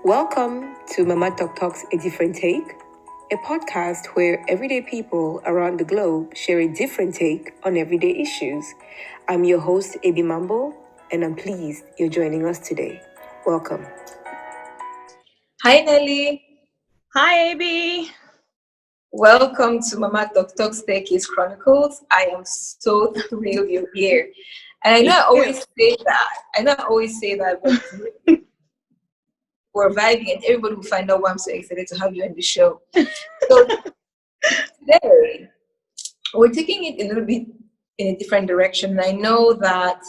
Welcome to MamaTokTok's A Different Take, a podcast where everyday people around the globe share a different take on everyday issues. I'm your host, Abi Mambo, and I'm pleased you're joining us today. Welcome. Hi, Nelly. Hi, Abby. Welcome to MamaTokTok's Staircase Chronicles. I am so thrilled you're here. And I know I always say that, but we're vibing and everybody will find out why I'm so excited to have you on the show. So today, we're taking it a little bit in a different direction. And I know that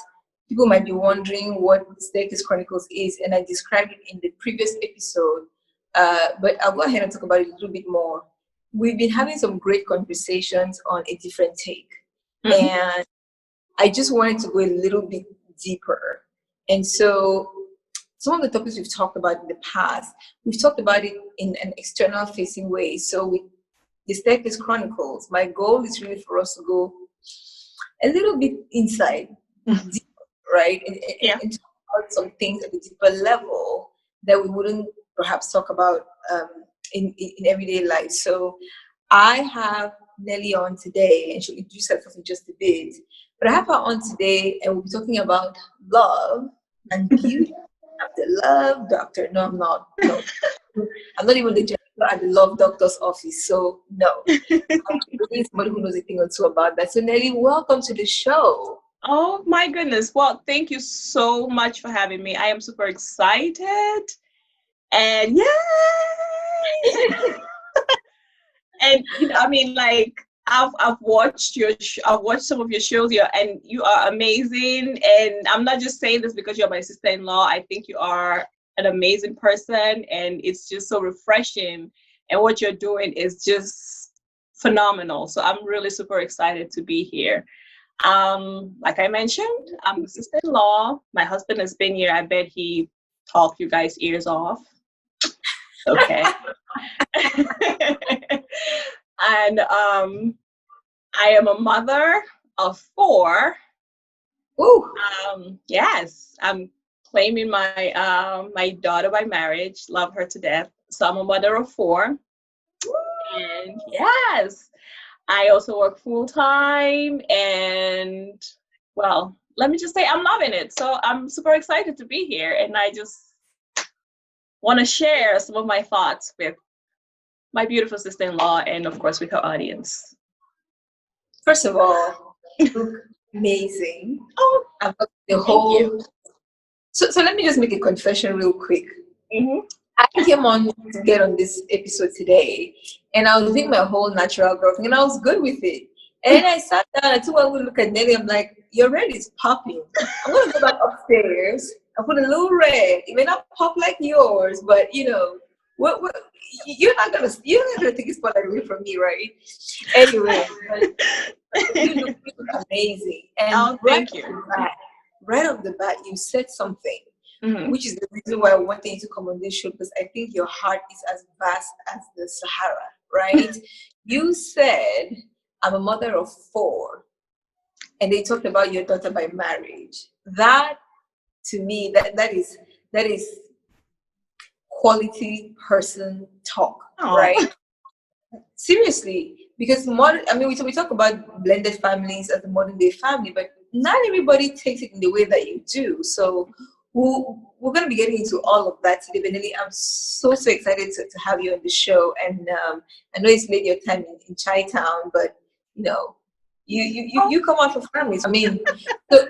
people might be wondering what Staircase Chronicles is, and I described it in the previous episode, but I'll go ahead and talk about it a little bit more. We've been having some great conversations on A Different Take, and I just wanted to go a little bit deeper. And so some of the topics we've talked about in the past, we've talked about it in an external facing way. So with the Staircase Chronicles, my goal is really for us to go a little bit inside, deeper, right? And talk about some things at a deeper level that we wouldn't perhaps talk about in everyday life. So I have Nelly on today, and she'll introduce herself in just a bit. But I have her on today, and we'll be talking about love and beauty. I'm the love doctor. No, I'm not. No. I'm not even the director at the love doctor's office. So, no. I'm really somebody who knows a thing or two about that. So, Nelly, welcome to the show. Oh, my goodness. Well, thank you so much for having me. I am super excited. And yay! And, I've watched I've watched some of your shows here, and you are amazing. And I'm not just saying this because you're my sister-in-law. I think you are an amazing person, and it's just so refreshing. And what you're doing is just phenomenal. So I'm really super excited to be here. Like I mentioned, I'm the sister-in-law. My husband has been here. I bet he talked you guys' ears off. Okay. And I am a mother of 4. Ooh. Yes, I'm claiming my daughter by marriage. Love her to death. So I'm a mother of 4. And yes, I also work full time. And well, let me just say I'm loving it. So I'm super excited to be here. And I just want to share some of my thoughts with my beautiful sister-in-law and, of course, with her audience. First of all, you look amazing. Oh, I've got the whole. So let me just make a confession real quick. I came on to get on this episode today, and I was doing my whole natural girl thing, and I was good with it. And then I sat down, I took a look at Nelly. I'm like, your red is popping. I'm going to go back upstairs. I put a little red. It may not pop like yours, but you know, what you're not gonna take a spotlight away from me, right? Anyway, you look amazing. And thank you. Right off the bat, you said something, which is the reason why I wanted you to come on this show, because I think your heart is as vast as the Sahara, right? You said, I'm a mother of 4, and they talked about your daughter by marriage. That, to me, that is quality person talk, right? Seriously, because we talk about blended families as a modern day family, but not everybody takes it in the way that you do. So we're going to be getting into all of that today. Benelli, I'm so excited to have you on the show. And I know it's late your time in Chi-Town, but you know, you come out for families. I mean,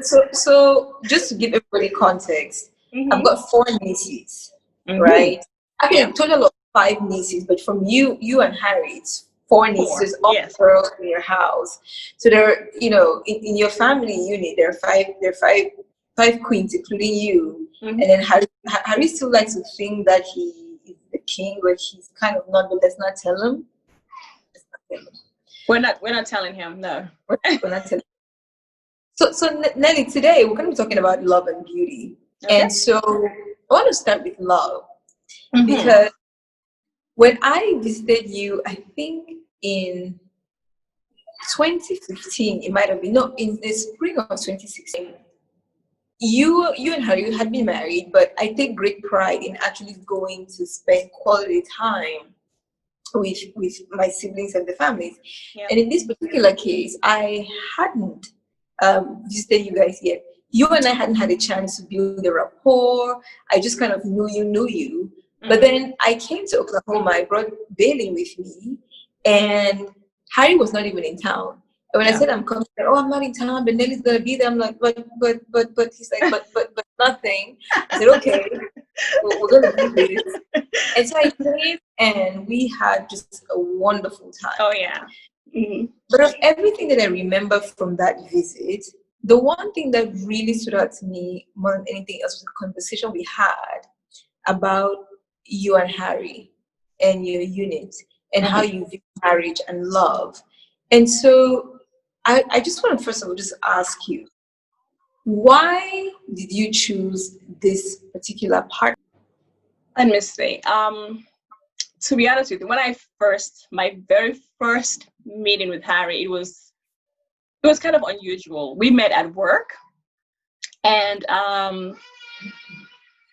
so just to give everybody context, I've got 4 nieces, right? Actually, a total of 5 nieces, but from you and Harry, it's 4 nieces, all girls in your house. So there, you know, in your family unit, there are 5 queens, including you. And then Harry still likes to think that he is the king, but he's kind of not. But let's not tell him. We're not telling him. No, we're not telling. So Nelly, today we're going to be talking about love and beauty, and so I want to start with love because when I visited you, I think in 2015, it might have been in the spring of 2016. you and Harry had been married, but I take great pride in actually going to spend quality time with my siblings and the families. Yeah. And in this particular case, I hadn't visited you guys yet. You and I hadn't had a chance to build a rapport. I just kind of knew you. But then I came to Oklahoma. I brought Bailey with me, and Harry was not even in town. And when I Yeah. said I'm coming, oh, I'm not in town, but Nelly's gonna be there. I'm like, but he's like, but nothing. I said, okay, we're gonna do this. And so I came, and we had just a wonderful time. Oh yeah. Mm-hmm. But of everything that I remember from that visit, the one thing that really stood out to me more than anything else was the conversation we had about you and Harry and your unit and how you view marriage and love. And so I just want to first of all just ask you, why did you choose this particular partner? Let me see. To be honest with you, my very first meeting with Harry, it was kind of unusual. We met at work, and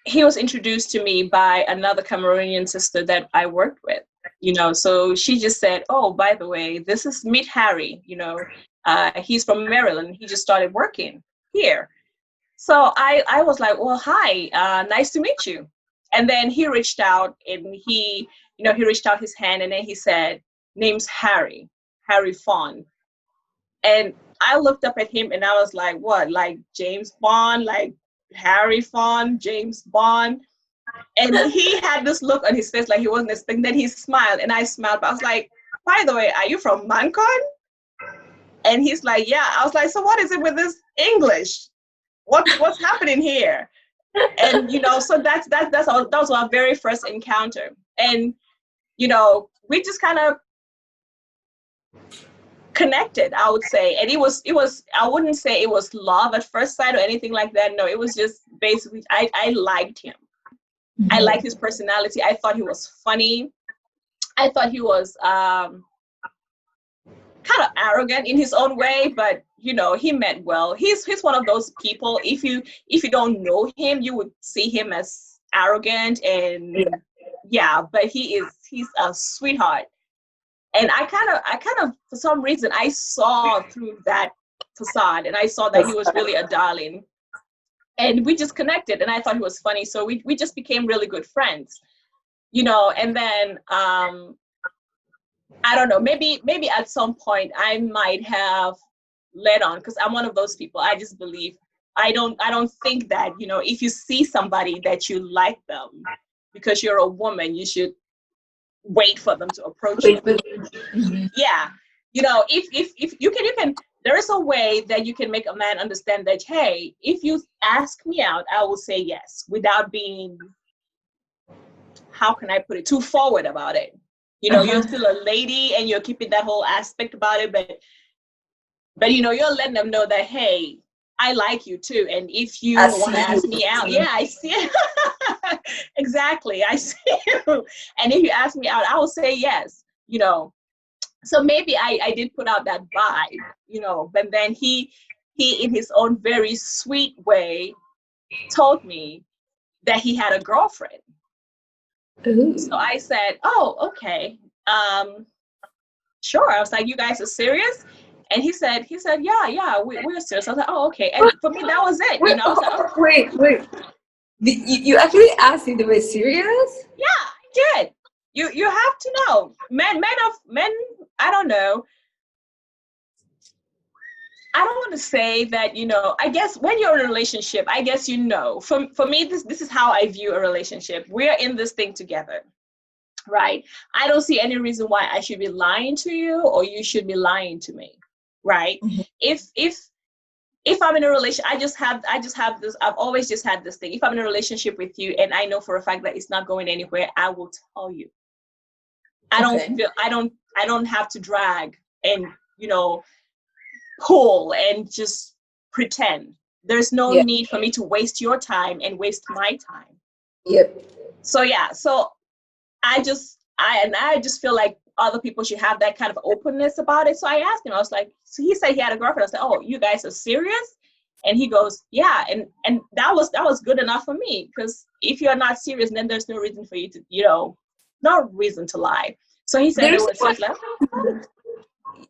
he was introduced to me by another Cameroonian sister that I worked with. So she just said, "Oh, by the way, this is meet Harry. He's from Maryland. He just started working here." So I was like, "Well, hi, nice to meet you." And then he reached out, and he reached out his hand, and then he said, "Name's Harry Fon." And I looked up at him, and I was like, "What? Like James Bond? Like Harry Fon, James Bond?" And he had this look on his face like he wasn't expecting. Then he smiled, and I smiled. But I was like, "By the way, are you from Mancon?" And he's like, "Yeah." I was like, "So what is it with this English? What's happening here?" And so that was our very first encounter. And we just kind of connected, I would say. And it was I wouldn't say it was love at first sight or anything like that. No, it was just basically I liked him. I liked his personality. I thought he was funny. I thought he was kind of arrogant in his own way, but he meant well. He's one of those people, if you don't know him, you would see him as arrogant, and but he's a sweetheart. And I kind of for some reason I saw through that facade, and I saw that he was really a darling. And we just connected, and I thought he was funny, so we just became really good friends. And then I don't know, maybe at some point I might have led on, because I'm one of those people. I just believe I don't think that, if you see somebody that you like them, because you're a woman, you should wait for them to approach you. Yeah. If you can, there is a way that you can make a man understand that, hey, if you ask me out, I will say yes, without being, how can I put it, too forward about it. You're still a lady, and you're keeping that whole aspect about it, but you're letting them know that, hey, I like you too, and if you want to ask me out, yeah, I see it. Exactly, I see you. And if you ask me out, I will say yes. So maybe I did put out that vibe, but then he in his own very sweet way told me that he had a girlfriend. Ooh. So I said, "Oh, okay. Sure." I was like, "You guys are serious?" And he said, yeah, we're serious. I was like, "Oh, okay." And for me, that was it. I was like, oh. Wait. You actually asked if they were serious? Yeah, I did. You have to know. Men, I don't know. I don't want to say that, I guess when you're in a relationship, I guess for me, this is how I view a relationship. We're in this thing together, right? I don't see any reason why I should be lying to you, or you should be lying to me, right? Mm-hmm. If I'm in a relationship, I just have this, I've always just had this thing. If I'm in a relationship with you and I know for a fact that it's not going anywhere, I will tell you. I don't have to drag and, pull and just pretend. There's no need for me to waste your time and waste my time. Yep. So I just feel like other people should have that kind of openness about it. So I asked him, I was like, so he said he had a girlfriend. I said, "Oh, you guys are serious?" And he goes, yeah, and that was good enough for me, because if you're not serious, then there's no reason for you to, no reason to lie. So he said The they reason were why, serious. Like,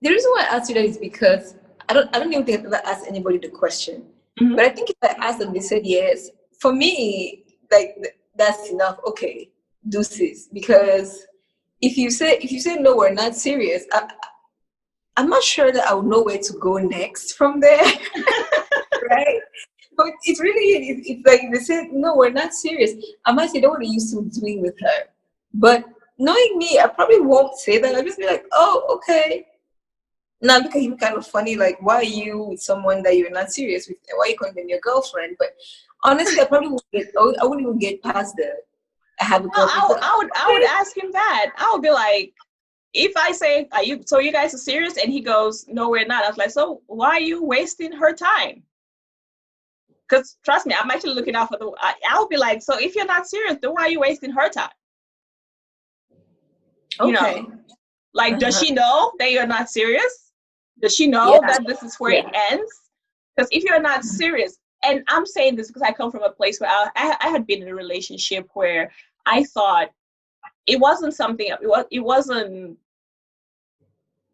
the reason why I asked you that is because I don't even think I've ever asked anybody the question. mm-hmm. But I think if I asked them, they said yes. For me, like that's enough. Okay, deuces. Because if you say no, we're not serious. I'm not sure that I would know where to go next from there. Right? But it's really it's like they said no, we're not serious. I might say that what are you still doing with her? But knowing me, I probably won't say that. I'll just be like, oh, okay. Now look at him kind of funny, like why are you with someone that you're not serious with? Why are you calling them your girlfriend? But honestly, I wouldn't even get past the I have a No, girlfriend. But I would ask him that. I would be like, if I say, you guys are serious? And he goes, no, we're not. I was like, so why are you wasting her time? Because trust me, I'm actually looking out for I'll be like, so if you're not serious, then why are you wasting her time? okay. Like, does she know that you're not serious? Does she Yeah. know that this is where it ends? Because if you're not serious, and I'm saying this because I come from a place where I had been in a relationship where I thought it wasn't something, it wasn't,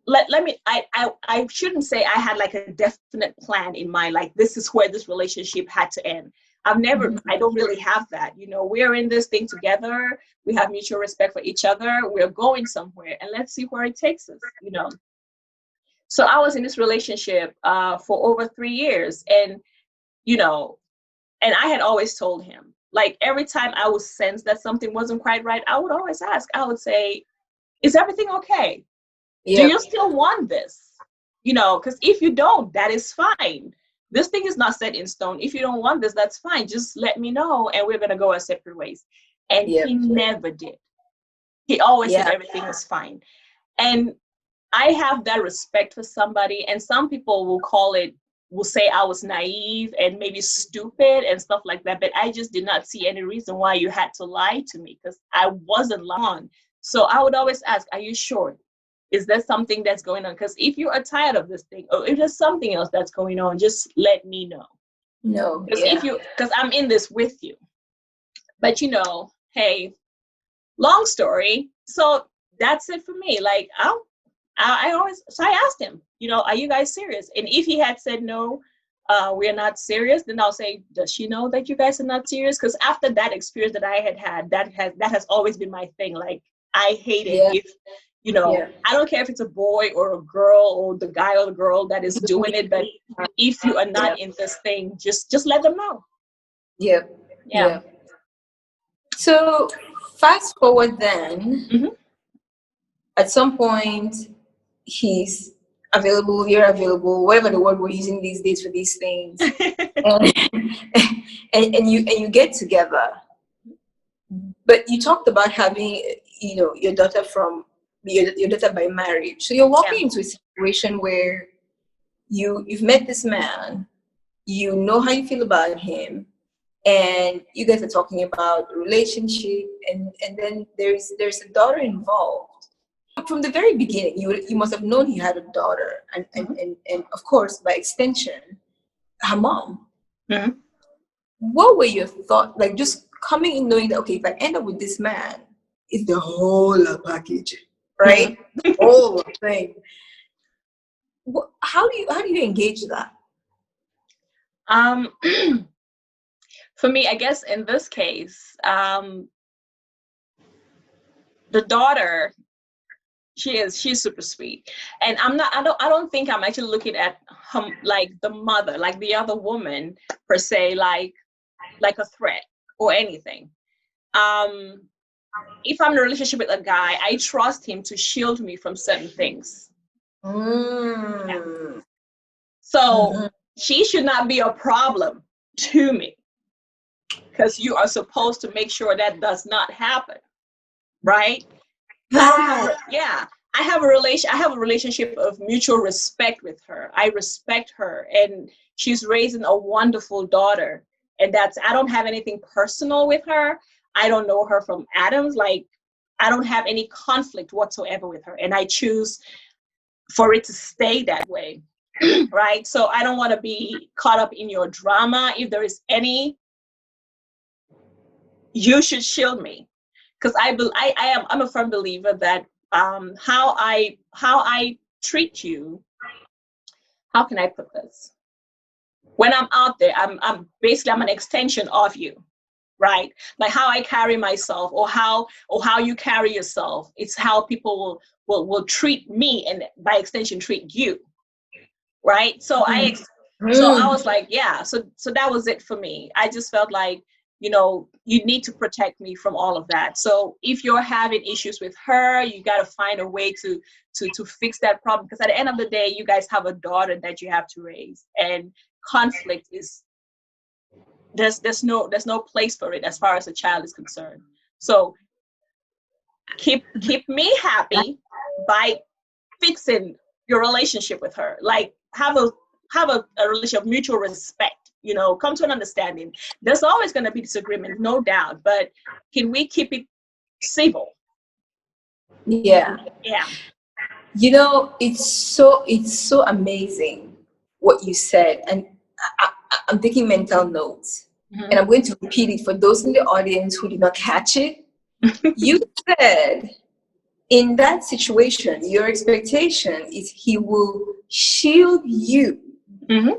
let me, I shouldn't say I had like a definite plan in mind, like this is where this relationship had to end. I don't really have that. We're in this thing together. We have mutual respect for each other. We're going somewhere, and let's see where it takes us. So I was in this relationship for over 3 years, and and I had always told him, like, every time I would sense that something wasn't quite right, I would always ask. I would say, is everything okay? Do you still want this? Because if you don't, that is fine. This thing is not set in stone. If you don't want this, that's fine. Just let me know, and we're going to go our separate ways. And he never did. He always said everything was fine. And I have that respect for somebody, and some people will say I was naive and maybe stupid and stuff like that, but I just did not see any reason why you had to lie to me, because I wasn't lying. So I would always ask, are you sure? Is there something that's going on? Because if you are tired of this thing, or if there's something else that's going on, just let me know. No. Because I'm in this with you. But hey, long story. So that's it for me. Like, I asked him, are you guys serious? And if he had said no, we're not serious, then I'll say, does she know that you guys are not serious? Because after that experience that I had, that has always been my thing. Like, I hate it if I don't care if it's a boy or a girl or the guy or the girl that is doing it, but if you are not in this thing, just let them know. Yeah. So fast forward then, at some point he's available, you're available, whatever the word we're using these days for these things. and you get together. But you talked about having, your daughter from your daughter by marriage. So you're walking into a situation where you've met this man, you know how you feel about him, and you guys are talking about the relationship, and then there's a daughter involved. From the very beginning, you must have known he had a daughter, and of course, by extension, her mom. What were your thoughts, like, just coming in knowing that, okay, if I end up with this man, it's the whole package, right? The whole thing. How do you engage that? For me, I guess in this case, the daughter, she's super sweet, and I don't think I'm actually looking at like the mother, like the other woman per se, like a threat or anything. If I'm in a relationship with a guy, I trust him to shield me from certain things. So she should not be a problem to me, because you are supposed to make sure that does not happen, right? I have a relationship of mutual respect with her. I respect her, and she's raising a wonderful daughter, and I don't have anything personal with her. I don't know her from Adam's. Like, I don't have any conflict whatsoever with her, and I choose for it to stay that way. right? So I don't want to be caught up in your drama. If there is any, you should shield me, because I'm a firm believer that how I treat you. How can I put this? When I'm out there, I'm basically I'm an extension of you, right? Like how I carry myself, or how you carry yourself. It's how people will treat me, and by extension treat you, right? So I was like, yeah. So that was it for me. I just felt like, you need to protect me from all of that. So if you're having issues with her, you got to find a way to fix that problem, because at the end of the day, you guys have a daughter that you have to raise, and conflict is there's no place for it as far as a child is concerned. So keep me happy by fixing your relationship with her. Like have a relationship of mutual respect. Come to an understanding. There's always going to be disagreement, no doubt, but can we keep it civil? Yeah. Yeah. It's so amazing what you said, and I'm taking mental notes, and Mm-hmm. I'm going to repeat it for those in the audience who did not catch it. You said in that situation, your expectation is he will shield you Mm-hmm.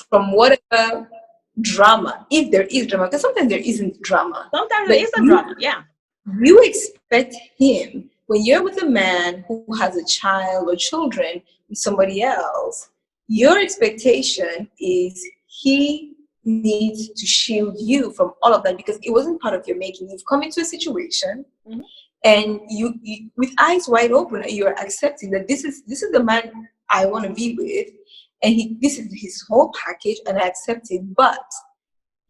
from whatever drama, if there is drama, because sometimes there isn't drama, Sometimes there but is a drama. Yeah. you expect him, when you're with a man who has a child or children with somebody else, your expectation is he needs to shield you from all of that because it wasn't part of your making. You've come into a situation, Mm-hmm. and you with eyes wide open, you're accepting that this is the man I want to be with, and this is his whole package, and I accept it. But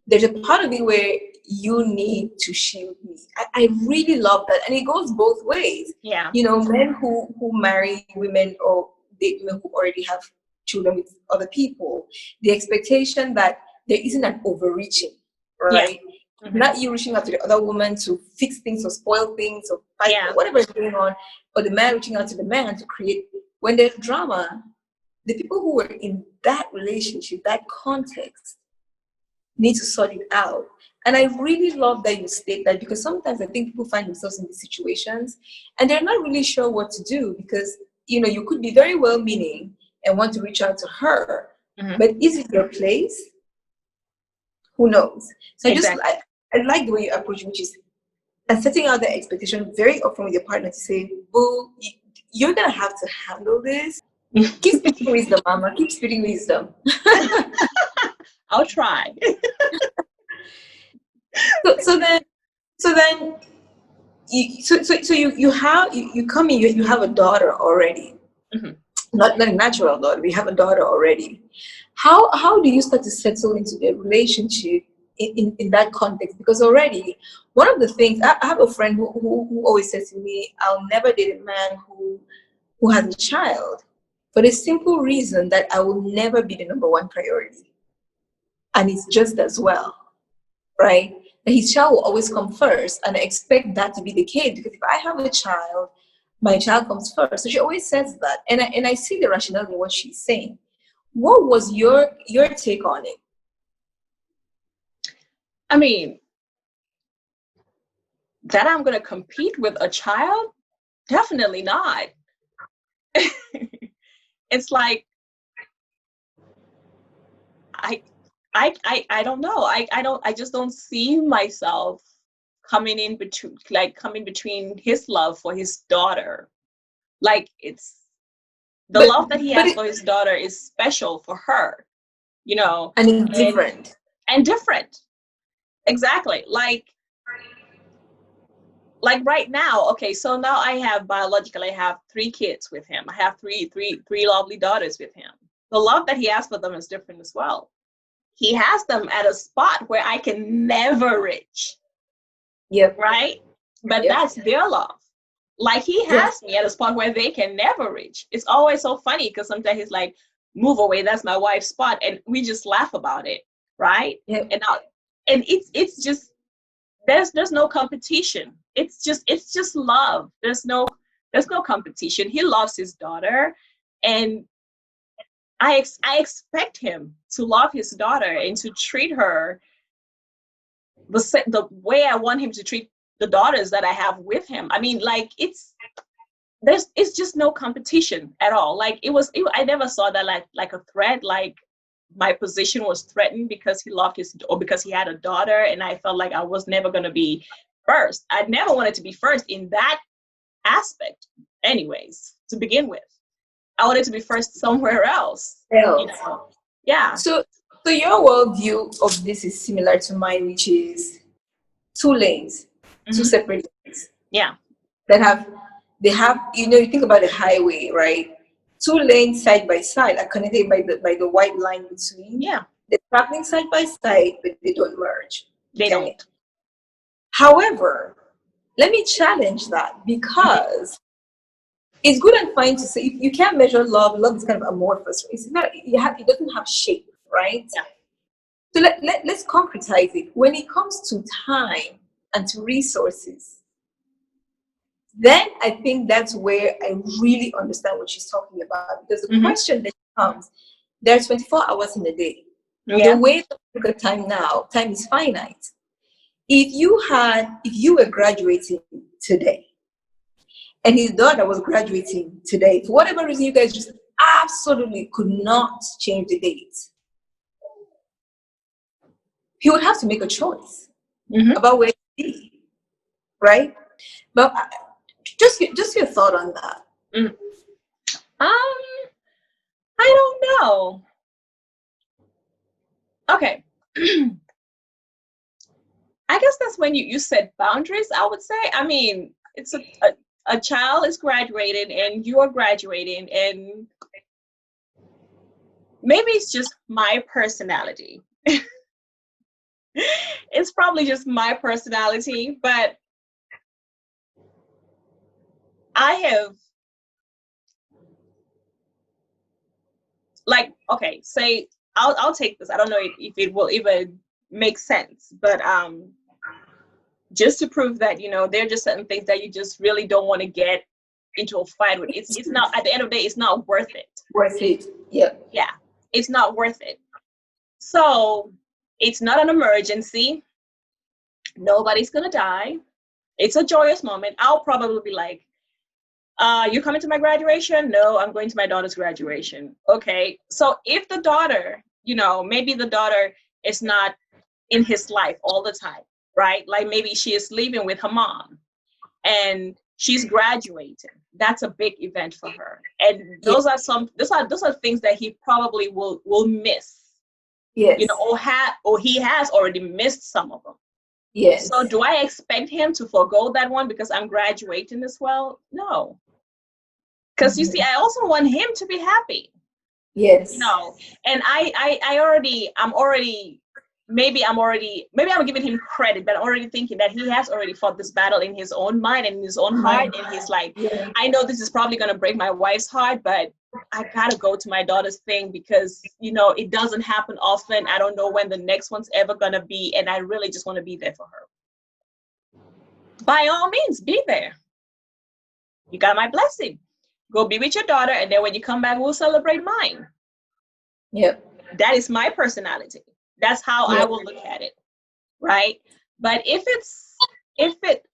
there's a part of it where you need to shield me. I really love that. And it goes both ways. Yeah. Men who marry women, or date women who already have children with other people, the expectation that there isn't an overreaching, Yeah. right? Mm-hmm. Not you reaching out to the other woman to fix things or spoil things or fight Yeah. or whatever is going on, or the man reaching out to the man to create. When there's drama, the people who were in that relationship, that context, need to sort it out. And I really love that you state that, because sometimes I think people find themselves in these situations and they're not really sure what to do, because you could be very well meaning and want to reach out to her, Mm-hmm. but is it your place? Who knows? So Exactly. I like the way you approach, which is and setting out the expectation very often with your partner to say, "Boo, you're gonna have to handle this. Keep speaking wisdom, mama. Keep speaking wisdom." I'll try. So then you come in, you have a daughter already. Mm-hmm. Not a natural daughter, we have a daughter already. How do you start to settle into the relationship in that context? Because already one of the things, I have a friend who always says to me, I'll never date a man who has a child, for the simple reason that I will never be the number one priority. And it's just as well, right? That his child will always come first, and I expect that to be the case, because if I have a child, my child comes first. So she always says that, and I see the rationale in what she's saying. What was your take on it? I mean, that I'm going to compete with a child? Definitely not. It's like I I don't know. I just don't see myself coming between his love for his daughter. Like it's the But love that he but has it, for his daughter is special for her, you know, and it's and different. and different. Exactly. Like right now, okay, so now I have 3 kids with him. I have three lovely daughters with him. The love that he has for them is different as well. He has them at a spot where I can never reach, Yep. right? But Yep. that's their love. Like he Yeah. has me at a spot where they can never reach. It's always so funny because sometimes he's like, "Move away, that's my wife's spot," and we just laugh about it, right? Yep. And it's just there's no competition. It's just love. There's no competition. He loves his daughter, and I expect him to love his daughter and to treat her the way I want him to treat the daughters that I have with him. I mean, like it's just no competition at all. Like I never saw that like a threat, like my position was threatened because he loved or because he had a daughter, and I felt like I was never going to be first. I never wanted to be first in that aspect anyways, to begin with. I wanted to be first somewhere else, you know. Yeah. So your worldview of this is similar to mine, which is two lanes, two separate lanes. Yeah. They have, you think about the highway, right? Two lanes side by side are connected by the white line between. Yeah. They're traveling side by side, but they don't merge. They don't. However, let me challenge that, because it's good and fine to say if you can't measure love. Love is kind of amorphous. It's not. It doesn't have shape, right? Yeah. So let's concretize it. When it comes to time and to resources, then I think that's where I really understand what she's talking about. Because the question that comes, there's 24 hours in a day. Yeah. The way to look at time now, time is finite. If you were graduating today, and his daughter was graduating today, for whatever reason, you guys just absolutely could not change the date, he would have to make a choice about where to be, right? But just your thought on that. I don't know. Okay. I guess that's when you set boundaries, I would say. I mean, it's a child is graduating and you are graduating, and maybe it's just my personality. It's probably just my personality, but I have, like, okay, say I'll take this. I don't know if it will even make sense, but just to prove that, there are just certain things that you just really don't want to get into a fight with. It's not, at the end of the day, it's not worth it. Yeah. It's not worth it. So it's not an emergency. Nobody's gonna die. It's a joyous moment. I'll probably be like, you coming to my graduation? No, I'm going to my daughter's graduation. Okay. So if the daughter, maybe the daughter is not in his life all the time, right? Like maybe she is living with her mom and she's graduating. That's a big event for her. And those are things that he probably will miss. Yes. Or he has already missed some of them. Yes. So do I expect him to forego that one because I'm graduating as well? No. Because you see, I also want him to be happy. Yes. And maybe I'm giving him credit, but I'm already thinking that he has already fought this battle in his own mind and in his own heart. And he's like, I know this is probably going to break my wife's heart, but I got to go to my daughter's thing because, it doesn't happen often. I don't know when the next one's ever going to be. And I really just want to be there for her. By all means, be there. You got my blessing. Go be with your daughter. And then when you come back, we'll celebrate mine. Yep. That is my personality. That's how I will look at it, right? But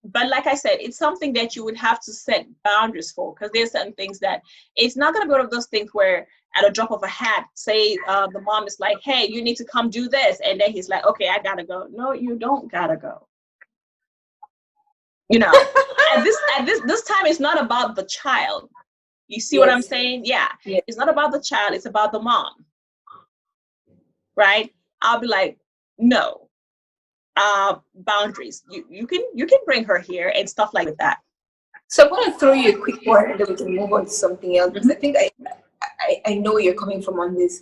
but like I said, it's something that you would have to set boundaries for, because there's certain things that it's not going to be one of those things where at a drop of a hat, say the mom is like, hey, you need to come do this. And then he's like, okay, I got to go. No, you don't got to go. At this time, it's not about the child. You see what I'm saying? Yeah. It's not about the child. It's about the mom. Right? I'll be like, no, boundaries. You can bring her here and stuff like that. So I'm going to throw you a quick one, and then we can move on to something else. Because I think I know where you're coming from on this.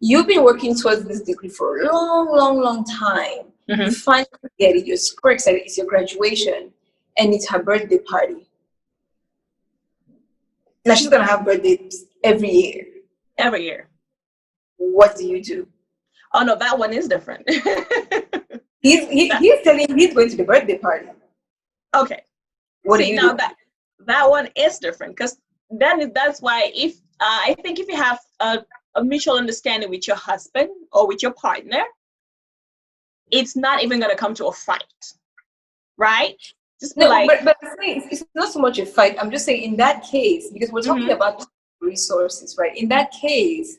You've been working towards this degree for a long, long, long time. You finally get it. You're super excited. It's your graduation, and it's her birthday party. Now she's going to have birthdays every year. Every year. What do you do? Oh no, that one is different. He's telling me he's going to the birthday party. Okay. What do you do? That one is different, because that's why I think if you have a mutual understanding with your husband or with your partner, it's not even going to come to a fight, right? Just be No, like, but I'm saying it's not so much a fight. I'm just saying in that case, because we're talking mm-hmm, about resources, right? In that case,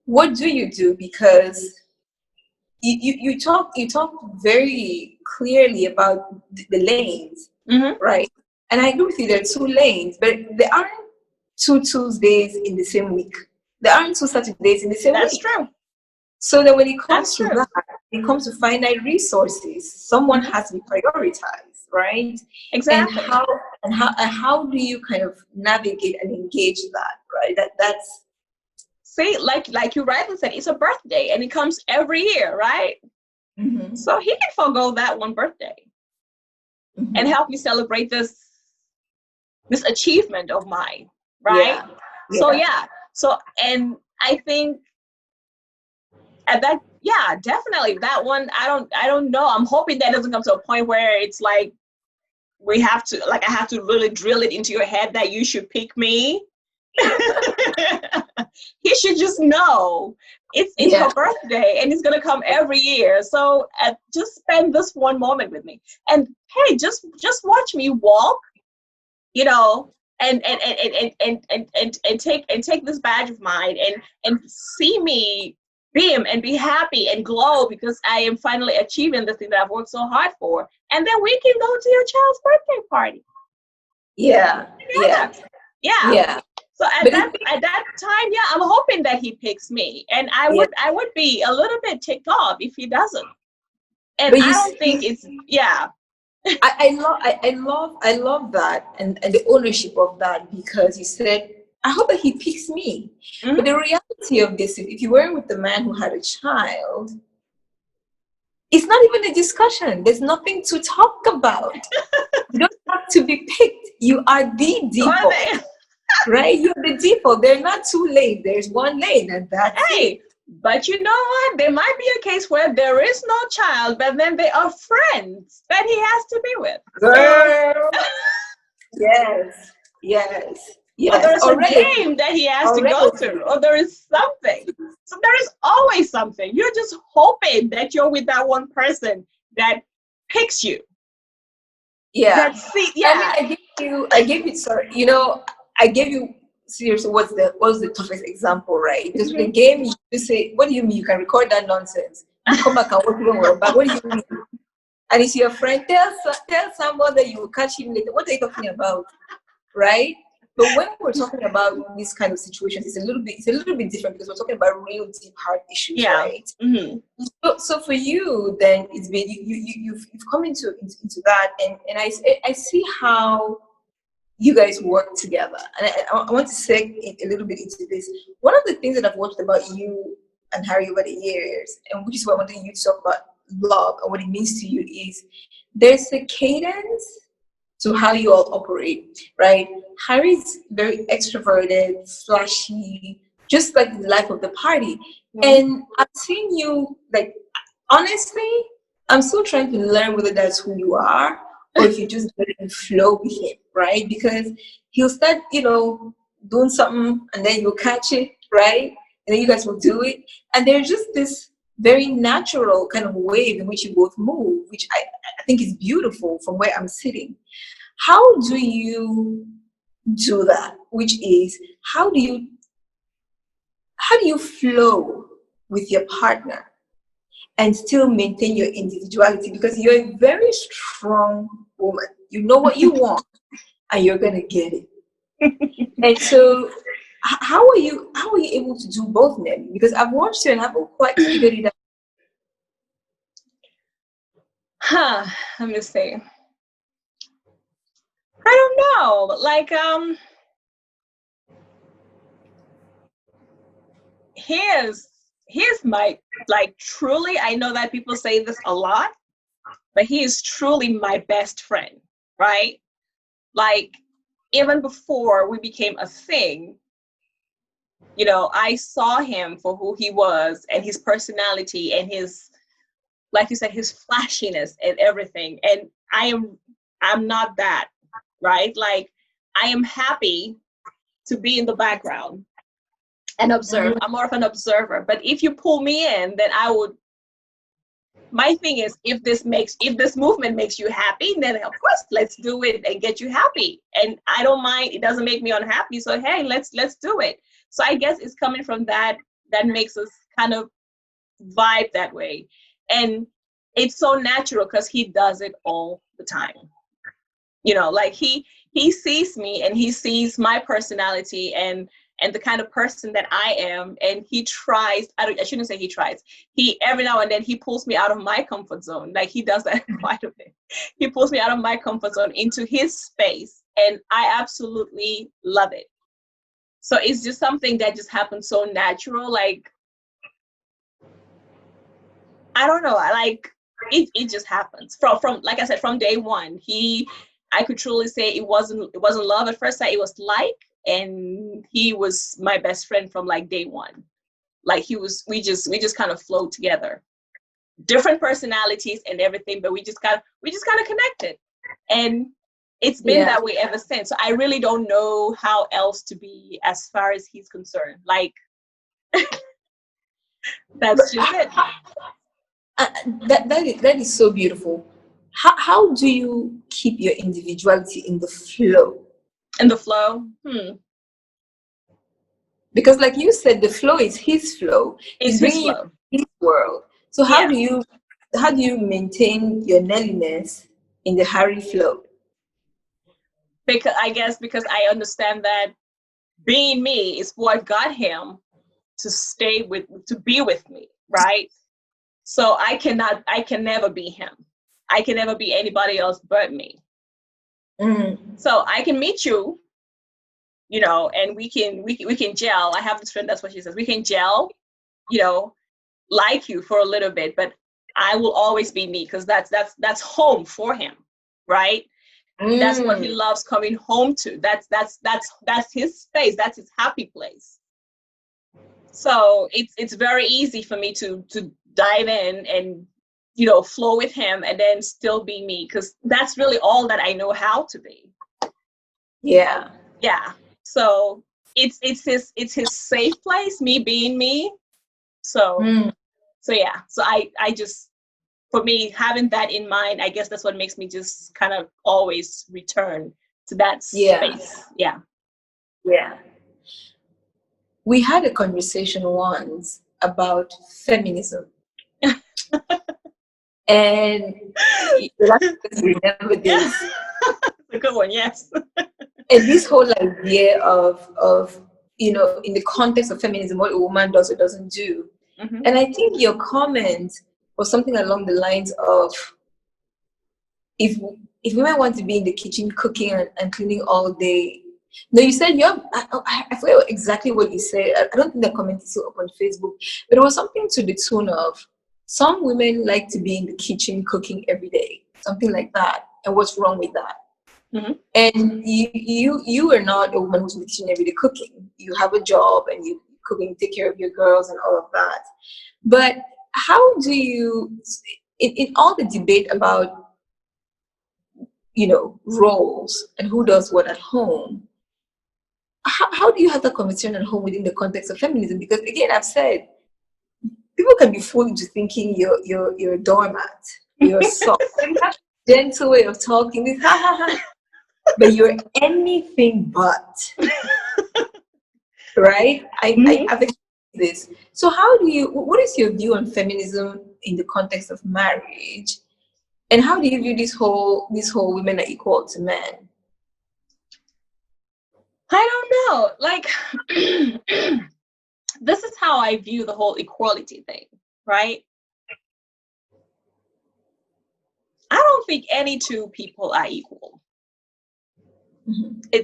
what do you do? Because you talk very clearly about the lanes, mm-hmm, right? And I agree with you. There are two lanes, but there aren't two Tuesdays in the same week. There aren't two Saturdays in the same that's week. true. So that when it That's comes to true. that, it comes to finite resources, someone Mm-hmm, has to be prioritized, right? And exactly. how do you kind of navigate and engage that, right? That's See, like you rightly said, it's a birthday and it comes every year, right? mm-hmm, So he can forego that one birthday and mm-hmm. help me celebrate this achievement of mine, right? Yeah, So yeah, yeah. So and I think at that, yeah, definitely that one. I don't know. I'm hoping that doesn't come to a point where it's like we have to, like, I have to really drill it into your head that you should pick me. He should just know it's yeah, her birthday and it's gonna come every year. So just spend this one moment with me. And hey, just watch me walk, you know, and take this badge of mine and see me beam and be happy and glow because I am finally achieving the thing that I've worked so hard for. And then we can go to your child's birthday party yeah, yeah, together. Yeah. yeah. So at But that at that time, yeah, I'm hoping that he picks me. And I yeah, would be a little bit ticked off if he doesn't. And but I you don't think see, it's, yeah. I love that and the ownership of that because you said, I hope that he picks me. But Mhm. the reality of this is if you were with the man who had a child, it's not even a discussion. There's nothing to talk about. You don't have to be picked. You are the Or default, they, right? You're the default. There's not two lanes. There's one lane, and that's it. hey, but you know what? There might be a case where there is no child, but then they are friends that he has to be with. So, Girl, yes, yes, or yes. there's a game that he has to go Already, to, or there is something. So there is always something. You're just hoping that you're with that one person that picks you. yeah. That see, I mean, yeah. I gave you, sorry, I gave you, seriously, what's the toughest example, right? Because with the Mhm. game, you say, what do you mean? You can record that nonsense. You come back and work when we're back. What do you mean? And it's your friend, tell someone that you will catch him later. What are you talking about? Right? But when we're talking about these kind of situations, it's a little bit different because we're talking about real deep heart issues, Yeah. right? Hmm. So for you, then it's been you've come into that, and I see how you guys work together, and I want to say a little bit into this. One of the things that I've watched about you and Harry over the years, and which is why I wanted you to talk about love and what it means to you, is there's a cadence to how you all operate, right? Harry's very extroverted, flashy, just like the life of the party. Hmm. And I've seen you, like, honestly, I'm still trying to learn whether that's who you are or if you just let it flow with him, right? Because he'll start, doing something and then you'll catch it, right? And then you guys will do it. And there's just this very natural kind of wave in which you both move, which I think is beautiful from where I'm sitting. How do you do that? Which is how do you how do you flow with your partner and still maintain your individuality? Because you're a very strong woman. You know what you want and you're gonna get it. And so how are you able to do both, Nelly? Because I've watched you and I haven't quite figured it out. Huh. Let me see. I don't know. Like, here's here's my, like, truly, I know that people say this a lot, but he is truly my best friend, right? Like, even before we became a thing, I saw him for who he was and his personality and his, like you said, his flashiness and everything. And I'm not that, right? Like, I am happy to be in the background. and observe. I'm more of an observer. But if you pull me in, then I would. My thing is, if this movement makes you happy, then of course let's do it and get you happy. And I don't mind. It doesn't make me unhappy. So hey, let's do it. So I guess it's coming from that makes us kind of vibe that way. And it's so natural because he does it all the time. You know, like he sees me and he sees my personality and the kind of person that I am, and he tries. I shouldn't say he tries. He every now and then he pulls me out of my comfort zone. Like he does that quite a bit. He pulls me out of my comfort zone into his space, and I absolutely love it. So it's just something that just happens so natural. Like I don't know. I like it. It just happens from like I said, from day one. I could truly say it wasn't love at first sight. It was like. And he was my best friend from like day one. Like we just kind of flowed together, different personalities and everything, but we just kind of connected, and it's been that way ever since. So I really don't know how else to be as far as he's concerned. Like that's just it. That is so beautiful. How do you keep your individuality in the flow? In the flow? Because like you said, the flow is his flow. It's his flow. His world. So how do you maintain your Nelliness in the Harry flow? Because I understand that being me is what got him to be with me, right? So I can never be him. I can never be anybody else but me. So I can meet you, you know, and we can gel. I have this friend, that's what she says. We can gel, you know, like you for a little bit, but I will always be me because that's home for him, right? That's what he loves coming home to. That's his space. That's his happy place. So it's very easy for me to dive in and, you know, flow with him and then still be me, because that's really all that I know how to be. Yeah. So it's his safe place, me being me. So yeah. So I just, for me, having that in mind, I guess that's what makes me just kind of always return to that space. Yeah. We had a conversation once about feminism. And remember this. A good one, yes. And this whole idea of, you know, in the context of feminism, what a woman does or doesn't do. And I think your comment was something along the lines of, if women want to be in the kitchen cooking and cleaning all day. No, you said I forget exactly what you said. I don't think the comment is still up on Facebook, but it was something to the tune of, some women like to be in the kitchen cooking every day, something like that. And what's wrong with that? And you are not a woman who's in the kitchen every day cooking. You have a job and you cook and take care of your girls and all of that. But how do you, in all the debate about, you know, roles and who does what at home, how do you have that conversation at home within the context of feminism? Because again, I've said, people can be fooled into thinking you're a doormat, you're soft. You have a gentle way of talking, with but you're anything but. Right? I've experienced this. So what is your view on feminism in the context of marriage? And how do you view this whole women are equal to men? I don't know. Like, this is how I view the whole equality thing, right? I don't think any two people are equal.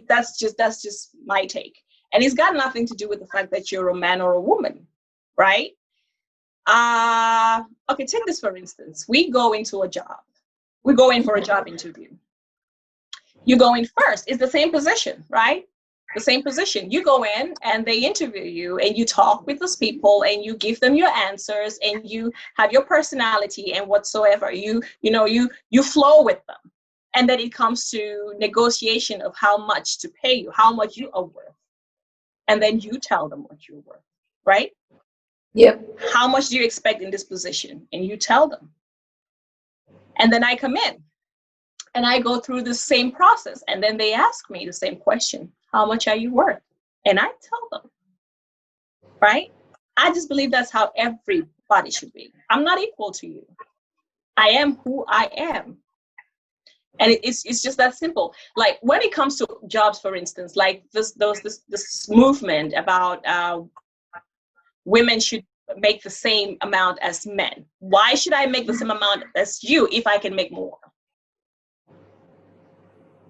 That's just my take. And it's got nothing to do with the fact that you're a man or a woman, right? Okay, take this for instance. We go into a job. We go in for a job interview. You go in first. It's the same position, right? The same position. You go in and they interview you and you talk with those people and you give them your answers and you have your personality and whatsoever. You flow with them. And then it comes to negotiation of how much to pay you, how much you are worth. And then you tell them what you're worth. right? Yep. How much do you expect in this position? And you tell them. And then I come in and I go through the same process. And then they ask me the same question. How much are you worth? And I tell them, right? I just believe that's how everybody should be. I'm not equal to you. I am who I am. And it's just that simple. Like when it comes to jobs, for instance, like this movement about women should make the same amount as men. Why should I make the same amount as you if I can make more?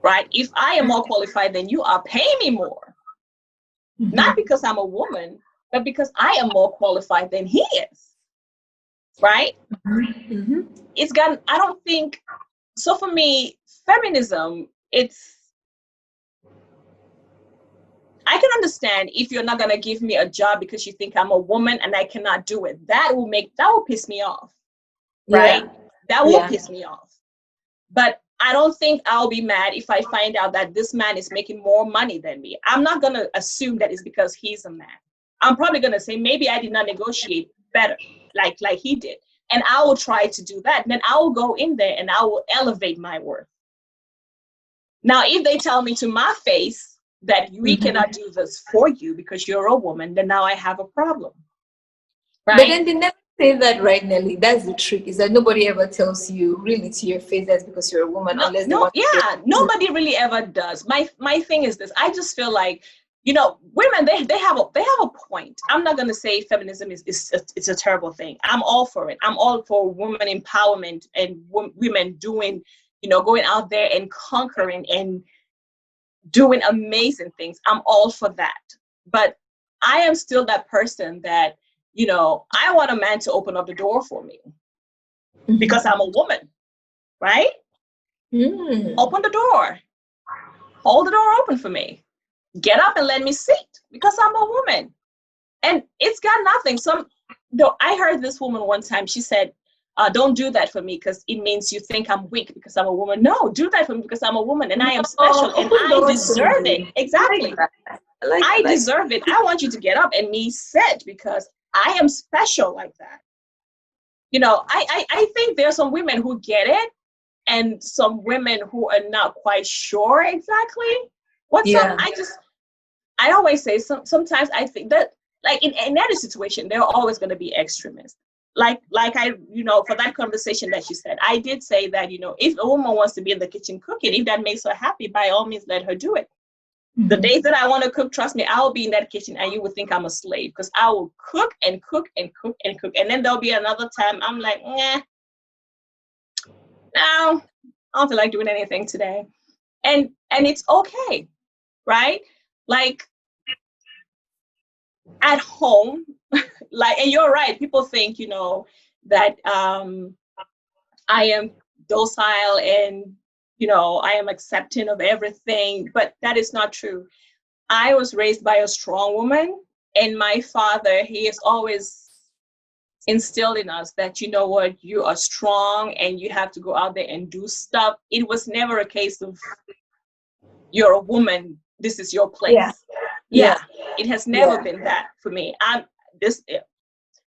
Right? If I am more qualified than you are, pay me more. Mm-hmm. Not because I'm a woman, but because I am more qualified than he is. Right? Mm-hmm. I don't think, so for me, feminism, I can understand if you're not going to give me a job because you think I'm a woman and I cannot do it. That will piss me off. Right? Yeah. That will piss me off. But I don't think I'll be mad if I find out that this man is making more money than me. I'm not going to assume that it's because he's a man. I'm probably going to say, maybe I did not negotiate better like he did. And I will try to do that. And then I will go in there and I will elevate my worth. Now, if they tell me to my face that we cannot do this for you because you're a woman, then now I have a problem. Right? But then they never say that, right, Nelly? That's the trick, is that nobody ever tells you really to your face that's because you're a woman, unless they want to. Nobody really ever does. My thing is this. I just feel like, women, they have a point. I'm not gonna say feminism is a terrible thing. I'm all for it. I'm all for women empowerment and women doing, going out there and conquering and doing amazing things. I'm all for that. But I am still that person that, I want a man to open up the door for me because I'm a woman, right? Open the door. Hold the door open for me. Get up and let me sit because I'm a woman. And it's got nothing. I heard this woman one time, she said, don't do that for me because it means you think I'm weak because I'm a woman. No, do that for me because I'm a woman and I am special and I deserve it. Exactly. I deserve it. I want you to get up and me sit because I am special like that. I think there's some women who get it and some women who are not quite sure exactly what's up. I always say sometimes I think that like in any situation, there are always going to be extremists. Like I, for that conversation that she said, I did say that, if a woman wants to be in the kitchen cooking, if that makes her happy, by all means, let her do it. The days that I want to cook, trust me, I'll be in that kitchen and you would think I'm a slave because I will cook and cook and cook and cook. And then there'll be another time I'm like, no, I don't feel like doing anything today. And it's okay, right? Like at home, and you're right, people think, that I am docile and, I am accepting of everything, but that is not true. I was raised by a strong woman, and my father, he has always instilled in us that, you are strong and you have to go out there and do stuff. It was never a case of you're a woman, this is your place. Yeah. It has never been that for me.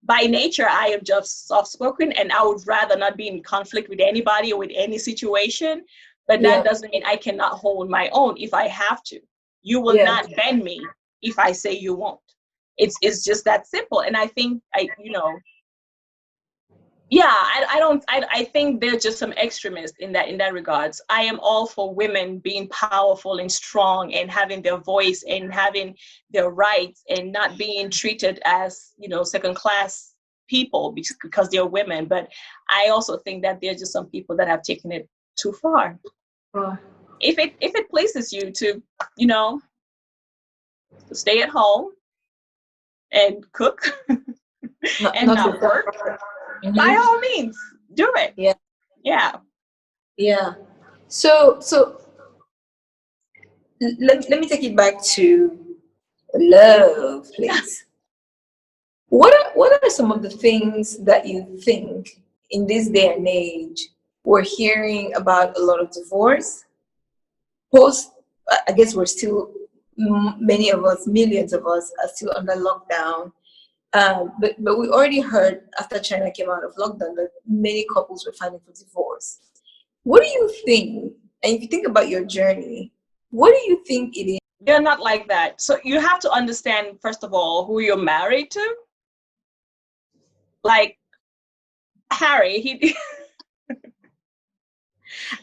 By nature, I am just soft-spoken and I would rather not be in conflict with anybody or with any situation, but that doesn't mean I cannot hold my own if I have to. You will not bend me if I say you won't. It's just that simple. And I think I think there are just some extremists in that regards. I am all for women being powerful and strong and having their voice and having their rights and not being treated as, second class people because they're women. But I also think that there are just some people that have taken it too far. If it pleases you to, to stay at home and cook and not work, by all means, do it. Yeah. So let me take it back to love, please. What are some of the things that you think in this day and age we're hearing about a lot of divorce? I guess we're still, many of us, millions of us are still under lockdown. But we already heard after China came out of lockdown that many couples were filing for divorce. What do you think? And if you think about your journey, what do you think it is? They're not like that. So you have to understand, first of all, who you're married to. Like Harry, he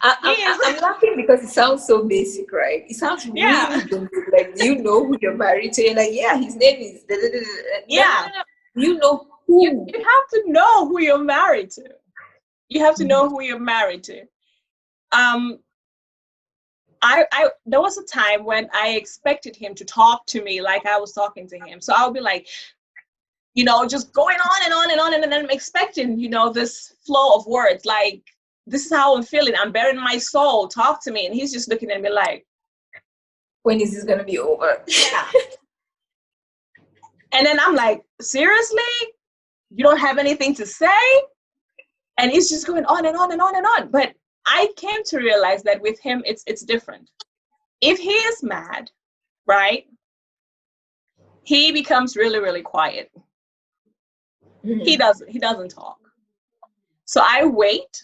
I'm laughing because it sounds so basic, right? It sounds yeah, really basic. Like, you know who you're married to. You're like, yeah, his name is. Da, da, da, da. yeah. No. You know You who. have to know who you're married to. You have to know who you're married to. I there was a time when I expected him to talk to me like I was talking to him. So I'll be like, just going on and on and on, and then I'm expecting, this flow of words. Like, this is how I'm feeling. I'm bearing my soul. Talk to me. And he's just looking at me like, when is this gonna be over? yeah. And then I'm like, seriously? You don't have anything to say? And it's just going on and on and on and on. But I came to realize that with him, it's different. If he is mad, right, he becomes really, really quiet. Mm-hmm. He doesn't talk. So I wait,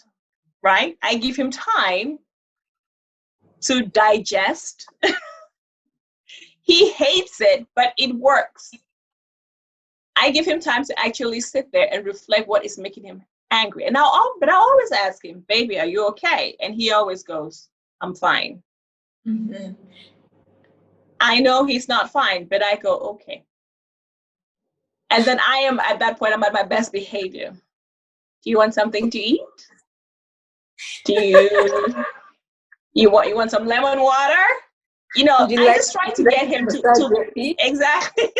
right? I give him time to digest. He hates it, but it works. I give him time to actually sit there and reflect what is making him angry. And but I always ask him, baby, are you okay? And he always goes, I'm fine. Mm-hmm. I know he's not fine, but I go, okay. And then at that point, I'm at my best behavior. Do you want something to eat? Do you want some lemon water? I just try to get him to exactly.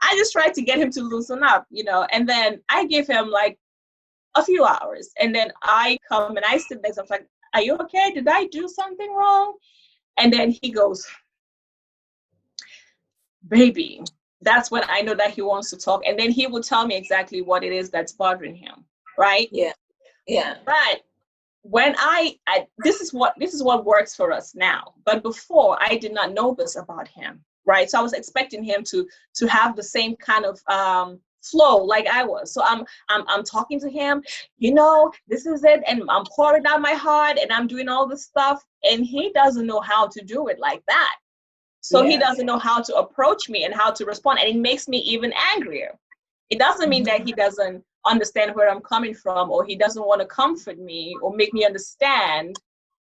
I just try to get him to loosen up, and then I give him like a few hours, and then I come and I sit next. I'm like, are you okay? Did I do something wrong? And then he goes, baby, that's when I know that he wants to talk. And then he will tell me exactly what it is that's bothering him, right? Yeah. But when this is what works for us now. But before, I did not know this about him, right? So I was expecting him to have the same kind of flow like I was. So I'm talking to him, this is it, and I'm pouring out my heart, and I'm doing all this stuff, and he doesn't know how to do it like that. So he doesn't know how to approach me and how to respond, and it makes me even angrier. It doesn't mean that he doesn't understand where I'm coming from, or he doesn't want to comfort me or make me understand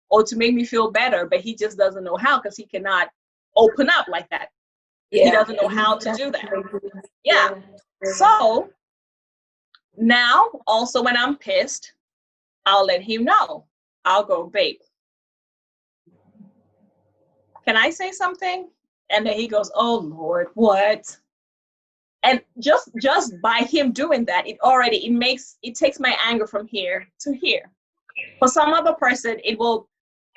or to make me feel better, but he just doesn't know how, because he cannot open up like that. He doesn't know how to do that. So now also when I'm pissed, I'll let him know. I'll go, babe, can I say something? And then he goes, oh Lord, what? And just by him doing that, it takes my anger from here to here. For some other person, it will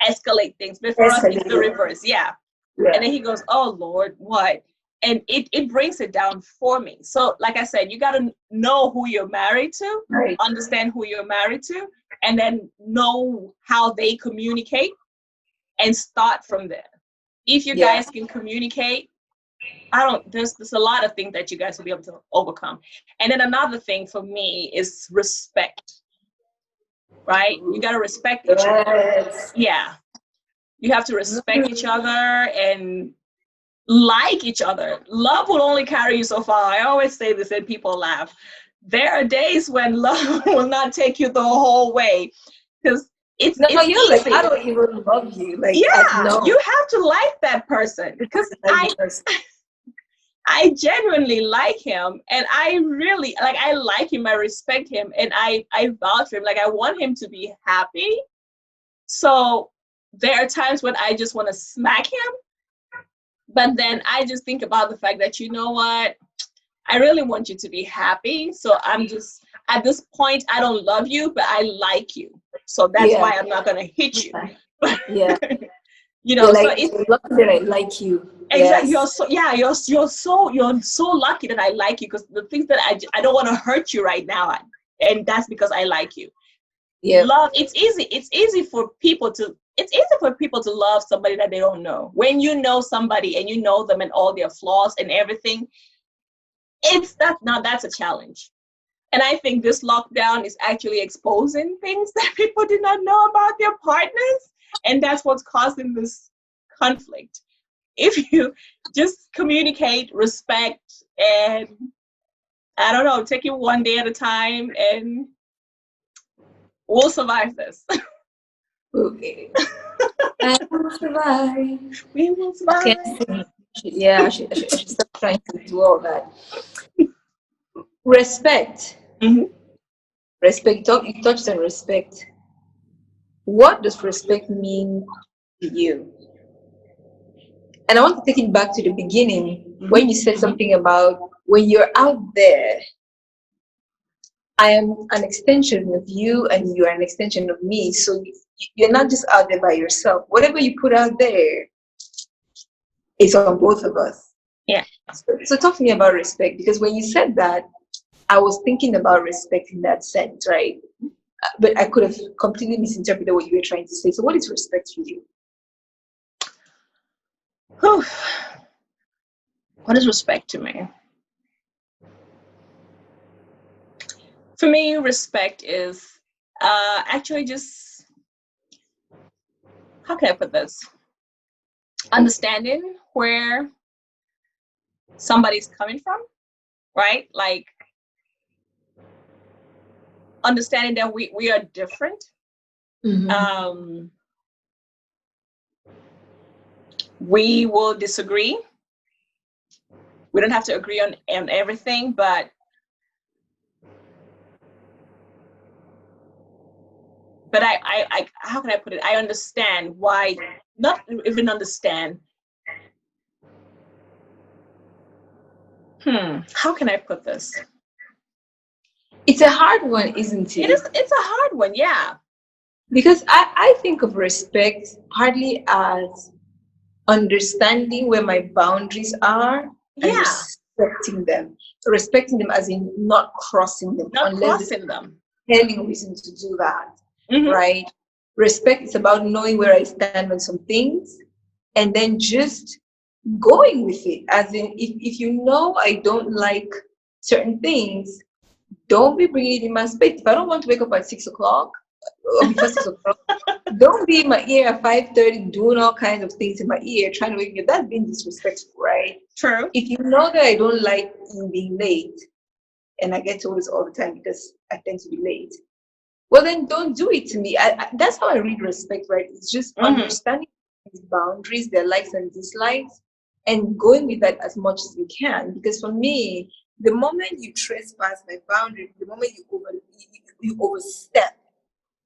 escalate things, but for us, it's the reverse. Yeah. And then he goes, oh Lord, what? And it brings it down for me. So like I said, you got to know who you're married to, right. Understand who you're married to, and then know how they communicate and start from there. If you guys can communicate, there's a lot of things that you guys will be able to overcome. And then another thing for me is respect, right? You got to respect each other. Yeah. You have to respect each other and like each other. Love will only carry you so far. I always say this and people laugh. There are days when love will not take you the whole way, because it's you're easy. Like, I don't even love you. Like, you have to like that person, because I genuinely like him, and I really I like him, I respect him, and I vouch for him. Like, I want him to be happy. So there are times when I just want to smack him, but then I just think about the fact that, you know what, I really want you to be happy. So I'm just, at this point, I don't love you, but I like you. So that's why I'm not gonna hit you. Yeah. So it's lucky that I like you. Exactly. Yes. You're so lucky that I like you, because the things that I don't want to hurt you right now, and that's because I like you. Yeah. Love, it's easy for people to love somebody that they don't know. When you know somebody and you know them and all their flaws and everything, That's a challenge. And I think this lockdown is actually exposing things that people did not know about their partners. And that's what's causing this conflict. If you just communicate, respect, and I don't know, take it one day at a time, and we'll survive this. Okay. I will survive. We will Okay. survive. Yeah, I should stop trying to do all that. Respect. Mhm. Respect. You touched on respect. What does respect mean to you? And I want to take it back to the beginning when you said something about when you're out there, I am an extension of you and you are an extension of me. So you're not just out there by yourself. Whatever you put out there, it's on both of us. Yeah. So talk to me about respect, because when you said that, I was thinking about respect in that sense, right? But I could have completely misinterpreted what you were trying to say. So what is respect for you? Whew. What is respect to me? For me, respect is actually just, how can I put this? Understanding where somebody's coming from, right? Like understanding that we are different. Mm-hmm. We will disagree. We don't have to agree on everything, but I how can I put it? I understand why, not even understand. How can I put this? It's a hard one, isn't it? It's a hard one, yeah. Because I think of respect partly as understanding where my boundaries are and Yeah. respecting them. Respecting them as in not crossing them, Not unless crossing them. there's any reason to do that, Mhm. right? Respect is about knowing where I stand on some things and then just going with it. As in, if you know I don't like certain things, don't be bringing it in my space. If I don't want to wake up at 6 o'clock or before 6 o'clock, don't be in my ear at 5:30 doing all kinds of things in my ear trying to wake me up. That's being disrespectful, right? True. If you know that I don't like you being late, and I get told this all the time because I tend to be late, well then don't do it to me. That's how I read respect, right? It's just understanding these boundaries, their likes and dislikes, and going with that as much as you can. Because for me, the moment you trespass my boundary, the moment you overstep,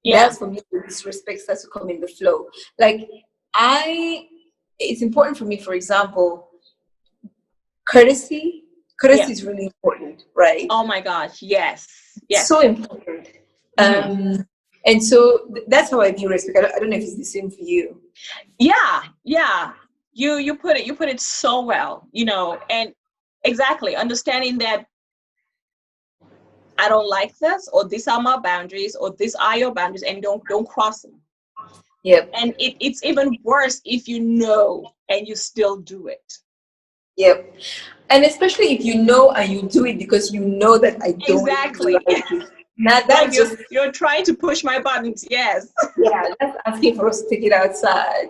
Yeah. that's for me the disrespect starts to come in the flow. Like it's important for me, for example, courtesy. Courtesy is really important, right? Oh my gosh, yes. Yes. So important. And so that's how I view respect. I don't know if it's the same for you. Yeah. You put it so well, and exactly understanding that I don't like this, or these are my boundaries, or these are your boundaries, and don't cross them. Yep. And it's even worse if you know and you still do it. Yep. And especially if you know and you do it because you know that I don't Exactly. like it. Now Like that's you're trying to push my buttons. Yes. yeah, that's asking for us to take it outside.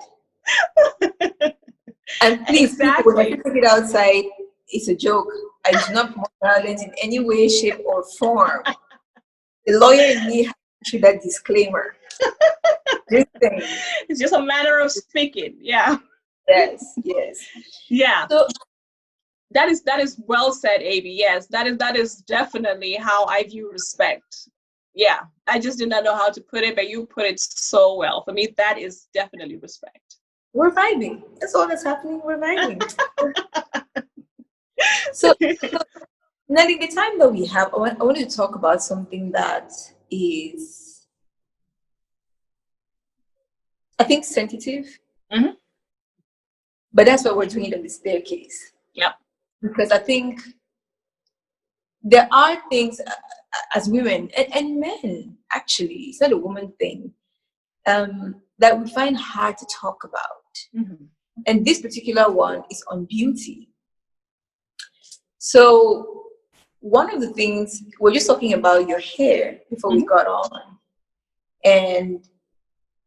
And please, people, when I Exactly. take it outside, it's a joke. I do not promote violence in any way, shape, or form. The lawyer in me has to issue that disclaimer. This thing. It's just a matter of speaking. Yeah. Yes. Yeah. So That is well said, AB. Yes, that is definitely how I view respect. Yeah, I just did not know how to put it, but you put it so well. For me, that is definitely respect. we're vibing. That's all that's happening. We're vibing. So Nelly, the time that we have, I want to talk about something that is, I think, sensitive. Mhm. But that's why we're doing it on the staircase. Yep. Because I think there are things as women and men, actually, it's not a woman thing, that we find hard to talk about. And this particular one is on beauty. So one of the things we're just talking about your hair before we Mhm. got on, and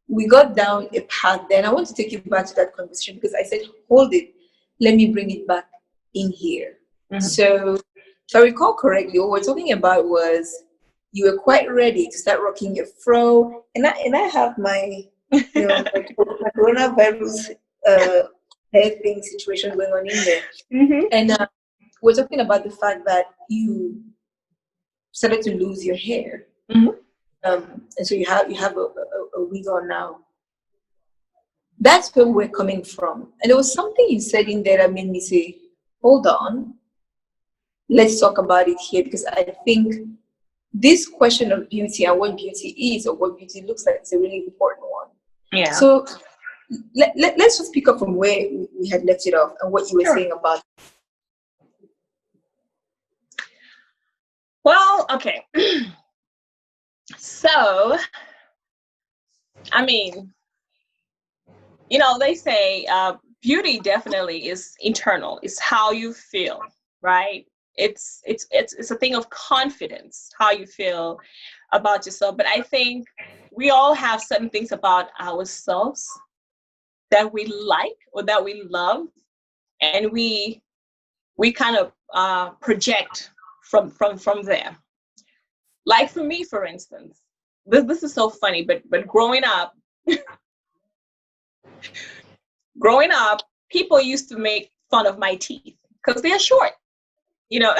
we got down a path. Then I want to take you back to that conversation because I said, hold it, let me bring it back in here. Mhm. So if I recall correctly, what we're talking about was you were quite ready to start rocking your fro, and I have my, my coronavirus hair thing situation going on in there, Mhm. and we're talking about the fact that you started to lose your hair, Mhm. and so you have a wig on now. That's where we're coming from. And there was something you said in there that made me say, hold on, let's talk about it here because I think this question of beauty and what beauty is or what beauty looks like is a really important one. Yeah. So let's just pick up from where we had left it off and what you were Sure. saying about. Well, okay. So, I mean, they say beauty definitely is internal. It's how you feel, right? It's a thing of confidence, how you feel about yourself. But I think we all have certain things about ourselves that we like or that we love, and we kind of project from there. Like for me, for instance, this is so funny, but growing up, people used to make fun of my teeth because they're short, you know.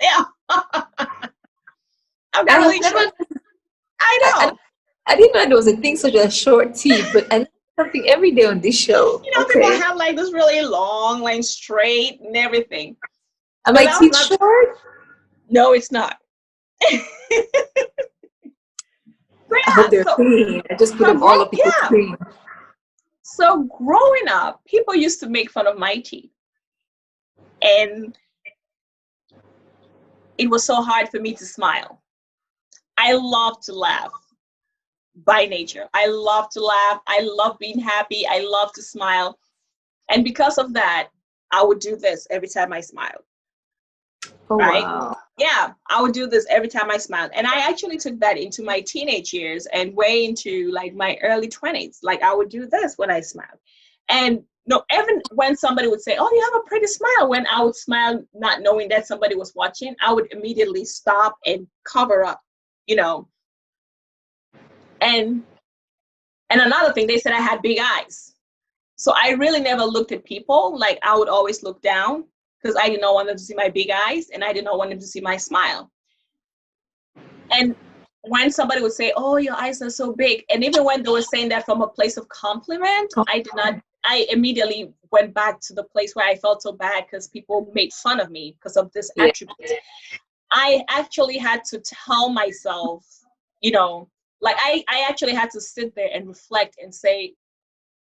Yeah, I've I got was really never, short. I I, know. I didn't know there was a thing such as short teeth, but I learn something every day on this show. People Okay. have like this really long, like straight and everything. Are But my that was teeth not. short? No, it's not. I hope Yeah. they're clean. I just put them all up because Yeah. clean. So growing up, people used to make fun of my teeth, and it was so hard for me to smile. I love to laugh by nature. I love to laugh. I love being happy. I love to smile. And because of that, I would do this every time I smiled, Oh right? wow. Yeah, I would do this every time I smiled. And I actually took that into my teenage years and way into like my early 20s. Like I would do this when I smiled. And no, even when somebody would say, "Oh, you have a pretty smile," when I would smile, not knowing that somebody was watching, I would immediately stop and cover up, you know. And and another thing, they said I had big eyes. So I really never looked at people. Like I would always look down because I did not want them to see my big eyes and I did not want them to see my smile. And when somebody would say, "Oh, your eyes are so big," and even when they were saying that from a place of compliment, I did not. I immediately went back to the place where I felt so bad because people made fun of me because of this Yeah. attribute. I actually had to tell myself, you know, like I actually had to sit there and reflect and say,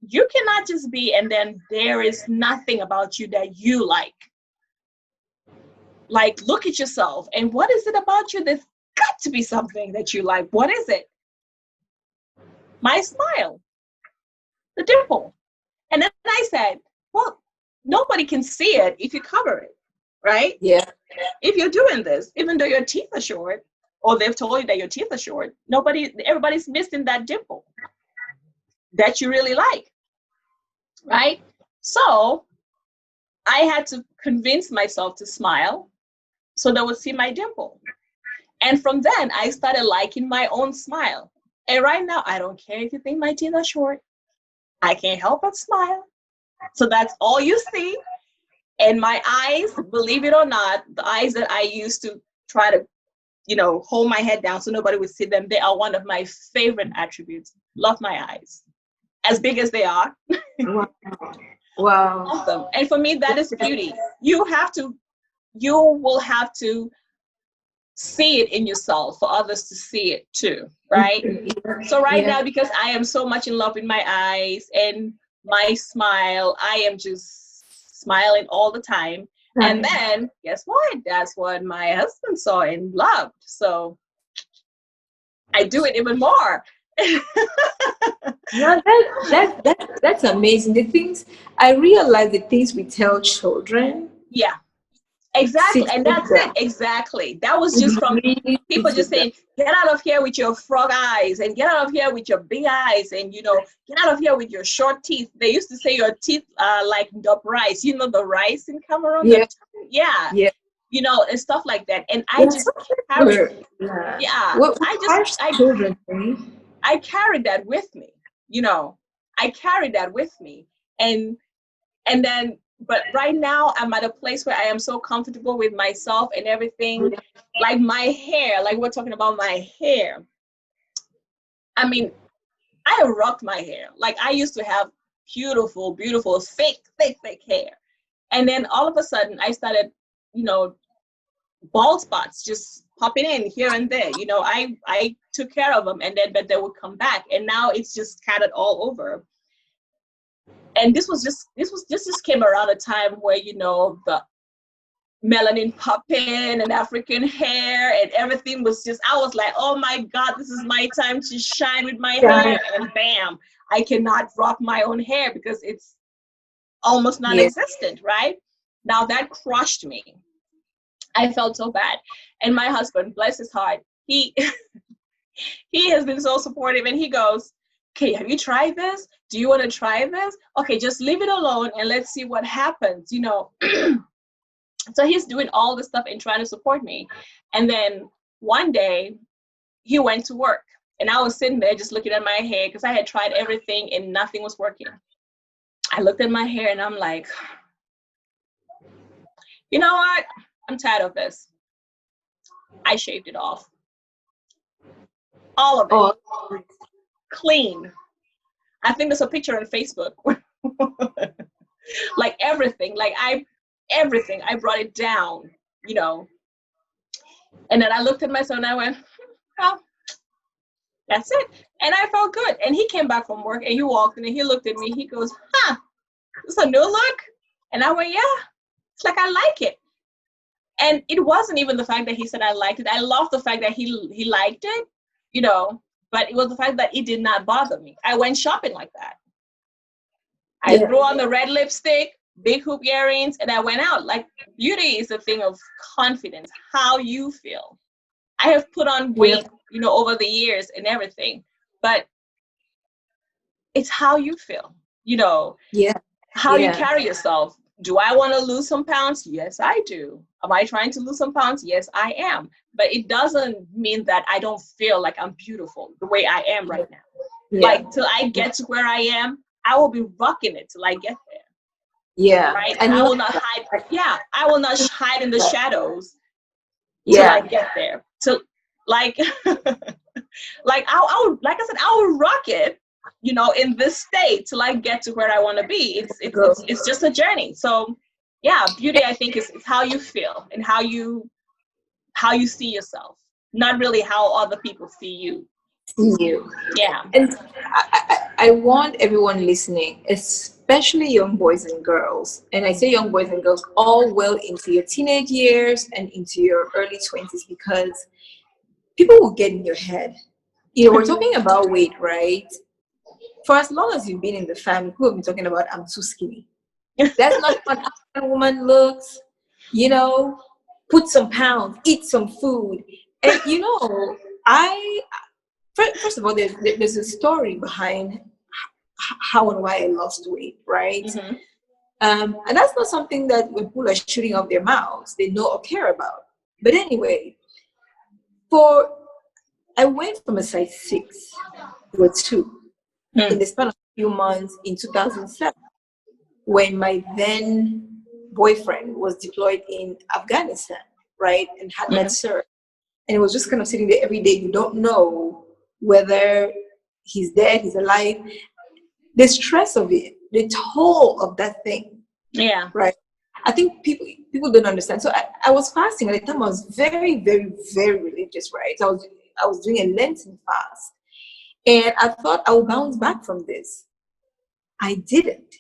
you cannot just be, and then there is nothing about you that you like. Like, look at yourself. And what is it about you that's got to be something that you like? What is it? My smile, the dimple. And then I said, well, nobody can see it if you cover it, right? Yeah. If you're doing this, even though your teeth are short, or they've told you that your teeth are short, everybody's missing that dimple that you really like, right? So I had to convince myself to smile so they would see my dimple. And from then, I started liking my own smile. And right now, I don't care if you think my teeth are short. I can't help but smile. So that's all you see. And my eyes, believe it or not, the eyes that I used to try to, hold my head down so nobody would see them, they are one of my favorite attributes. Love my eyes. As big as they are. Wow. Wow. Love them. And for me, that is beauty. You will have to see it in yourself for others to see it too, right? So right Yeah. now, because I am so much in love with my eyes and my smile, I am just smiling all the time. And Right. then guess what? That's what my husband saw and loved. So I do it even more. No, that's amazing. The things I realize, the things we tell children, Yeah, Exactly, Sit and with that's it. them. Exactly. That was just from Really people sit just with them. saying, "Get out of here with your frog eyes, and get out of here with your big eyes, and get out of here with your short teeth." They used to say your teeth are like the rice. You know the rice in Cameroon. Yeah, Yeah, yeah. and stuff like that. And I Yeah, just some people carried, were, yeah. yeah, What harsh children, right? I carried that with me. You know, I carried that with me, and and then but right now I'm at a place where I am so comfortable with myself and everything. Yeah, Like my hair, like we're talking about my hair. I mean, I rocked my hair. Like I used to have beautiful, beautiful, thick hair. And then all of a sudden I started, you know, bald spots just popping in here and there. I took care of them, and then but they would come back, and now it's just scattered all over. And this just came around a time where the melanin popping and African hair and everything was just, I was like, oh my God, this is my time to shine with my hair. yeah, And bam, I cannot rock my own hair because it's almost yeah. non-existent, right? Now that crushed me. I felt so bad. And my husband, bless his heart, he he has been so supportive, and he goes, okay, have you tried this? Do you want to try this? Okay, just leave it alone and let's see what happens. So he's doing all this stuff and trying to support me. And then one day he went to work, and I was sitting there just looking at my hair because I had tried everything and nothing was working. I looked at my hair and I'm like, you know what? I'm tired of this. I shaved it off. All of it. Oh, Clean. I think there's a picture on Facebook. Like everything. Everything. I brought it down, you know. And then I looked at myself and I went, well, that's it. And I felt good. And he came back from work and he walked in and he looked at me. He goes, huh, this a new look? And I went, yeah. It's like, I like it. And it wasn't even the fact that he said I liked it. I love the fact that he liked it, but it was the fact that it did not bother me. I went shopping like that. I yeah, threw on the red lipstick, big hoop earrings, and I went out. Like, beauty is a thing of confidence, how you feel. I have put on yeah, weight, over the years and everything, but it's how you feel, yeah, how you yeah. carry yourself. Do I want to lose some pounds? Yes, I do. Am I trying to lose some pounds? Yes, I am. But it doesn't mean that I don't feel like I'm beautiful the way I am right now. Yeah, Like, till I get to where I am, I will be rocking it till I get there. yeah. Right? And And I you will not hide. Yeah, I will not hide in the shadows till I yeah, get there. To like, like I said, I will rock it, in this state till I get to where I want to be. It's just a journey. So yeah, beauty, I think, is how you feel and how you see yourself, not really how other people see you. see you. Yeah. And I want everyone listening, especially young boys and girls, and I say young boys and girls, all well into your teenage years and into your early 20s, because people will get in your head. We're talking about weight, right? For as long as you've been in the family, people have been talking about I'm too skinny. That's not how an African woman looks. You know, put some pounds, eat some food. And I first of all, there's a story behind how and why I lost weight, right? Mm-hmm. And that's not something that when people are shooting off their mouths, they know or care about. But anyway, for I went from a size 6 to a 2 in Mm-hmm. the span of a few months in 2007, when my then boyfriend was deployed in Afghanistan, right, and had that surge. And it was just kind of sitting there every day. You don't know whether he's dead, he's alive. The stress of it, the toll of that thing, Yeah. right? I think people don't understand. So I was fasting at the time. I was very, very, very religious, right? I was doing a Lenten fast, and I thought I would bounce back from this. I didn't.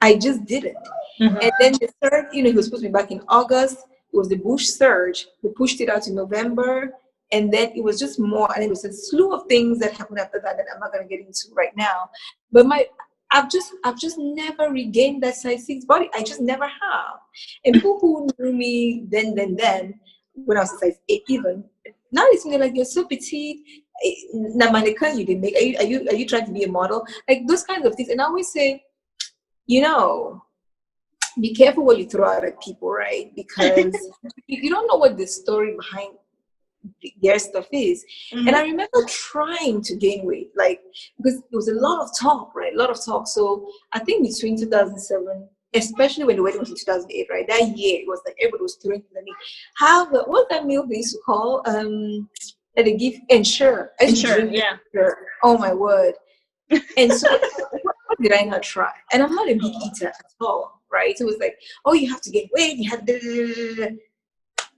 I just didn't. Mm-hmm. And then the surge, he was supposed to be back in August. It was the Bush surge. They pushed it out to November. And then it was just more, and it was a slew of things that happened after that I'm not going to get into right now. But I've just never regained that size 6 body. I just never have. And people who knew me then when I was a size 8 even, now they think like, you're so petite. Na mannequin you didn't make. Are you trying to be a model? Like those kinds of things. And I always say, you know, be careful what you throw out at people, right? Because you don't know what the story behind their stuff is. And I remember trying to gain weight, like, because it was a lot of talk, right? A lot of talk. So I think between 2007, especially when the wedding was in 2008, right? That year, it was like everybody was throwing to me. What's that meal they used to call? That they give Ensure. I used to drink Ensure. Oh my word. And so what did I not try? And I'm not a big eater at all, right? So it was like, oh, you have to gain weight, you have to.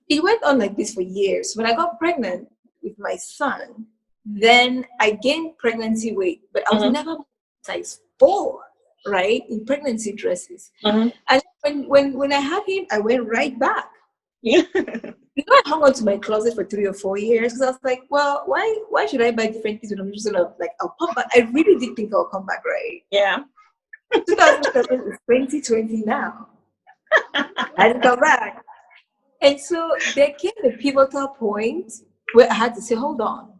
It went on like this for years. When I got pregnant with my son, then I gained pregnancy weight, but I was never size 4, right? In pregnancy dresses. And when I had him, I went right back. Yeah. I hung on to my closet for 3 or 4 years because I was like, well, why should I buy different things when I'm just gonna, like, I'll pop back. I really did think I'll come back, right? Yeah. 2007 is 2020 now. I didn't come back. And so there came a pivotal point where I had to say, hold on.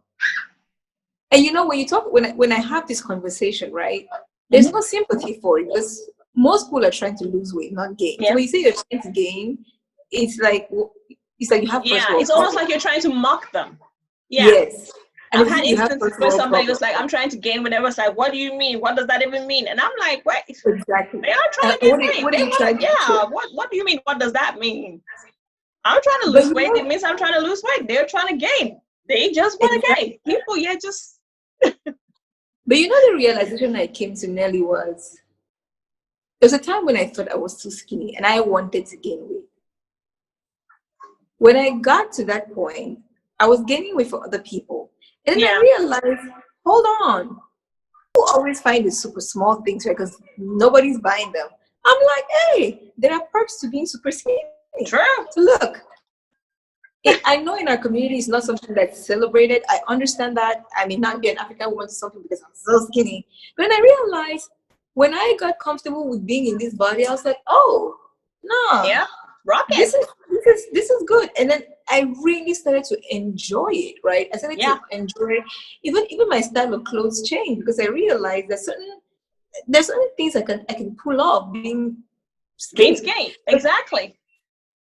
And when you talk, when I have this conversation, right, there's no sympathy for it because most people are trying to lose weight, not gain. Yeah. So when you say you're trying to gain, it's like you have yeah. It's almost like you're trying to mock them. Yeah. Yes. And I've had instances where somebody was like, I'm trying to gain whatever. It's like, what do you mean? What does that even mean? And I'm like, wait. Exactly. They are trying to gain weight. What are you trying to do? What do you mean? What does that mean? I'm trying to lose weight. It means I'm trying to lose weight. They're trying to gain. They just want to gain. People, just. But the realization I came to, Nelly, was there was a time when I thought I was too skinny and I wanted to gain weight. When I got to that point, I was gaining weight for other people. And then I realized, hold on. People always find the super small things, right? Because nobody's buying them. I'm like, hey, there are perks to being super skinny. True. So look, I know in our community it's not something that's celebrated. I understand that. I may not be an African woman to something because I'm so skinny. But then I realized when I got comfortable with being in this body, I was like, oh, no. Yeah, rock it. This is good. And then I really started to enjoy it, right? I started to enjoy it. Even my style of clothes changed because I realized that there's certain things I can pull off being skinny. Exactly.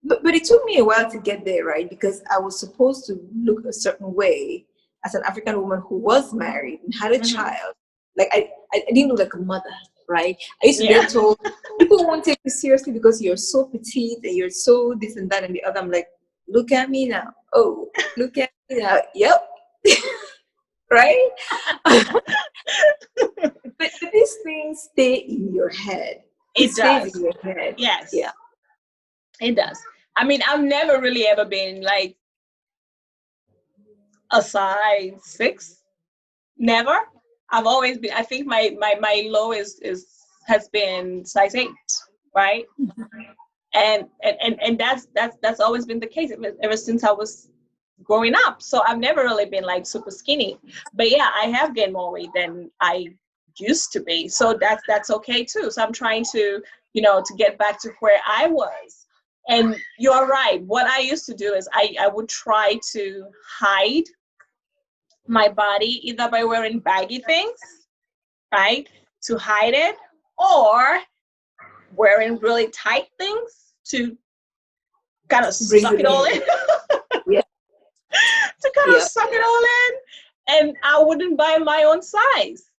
But it took me a while to get there, right? Because I was supposed to look a certain way as an African woman who was married and had a child. Like I didn't look like a mother, right? I used to get told people won't take you seriously because you're so petite and you're so this and that and the other. I'm like, look at me now. Oh, look at me now. Yep. Right? but these things stay in your head. It does. Stays in your head. Yes. Yeah. It does. I mean, I've never really ever been like a size 6. Never. I've always been. I think my low has been size 8, right? And that's always been the case ever since I was growing up. So I've never really been like super skinny. But yeah, I have gained more weight than I used to be. So that's okay too. So I'm trying to to get back to where I was. And you're right. What I used to do is I would try to hide my body either by wearing baggy things, right, to hide it, or wearing really tight things to kind of suck it all in. Yeah. To kind of suck it all in. And I wouldn't buy my own size.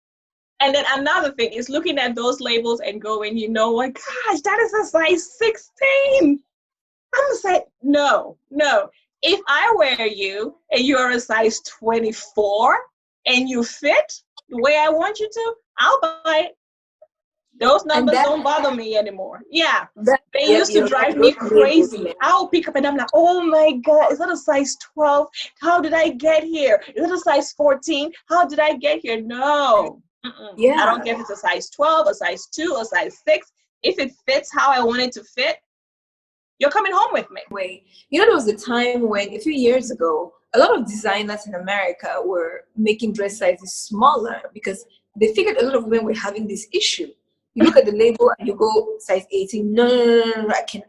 And then another thing is looking at those labels and going, what, gosh, that is a size 16. I'm gonna say, no. If I wear you and you're a size 24 and you fit the way I want you to, I'll buy it. Those numbers don't bother me anymore. Yeah. They used to drive me crazy. I'll pick up and I'm like, oh my God, is that a size 12? How did I get here? Is that a size 14? How did I get here? No. Yeah. I don't care if it's a size 12, a size 2, a size 6. If it fits how I want it to fit, you're coming home with me. There was a time when, a few years ago, a lot of designers in America were making dress sizes smaller because they figured a lot of women were having this issue. You look at the label and you go size 18. No. I cannot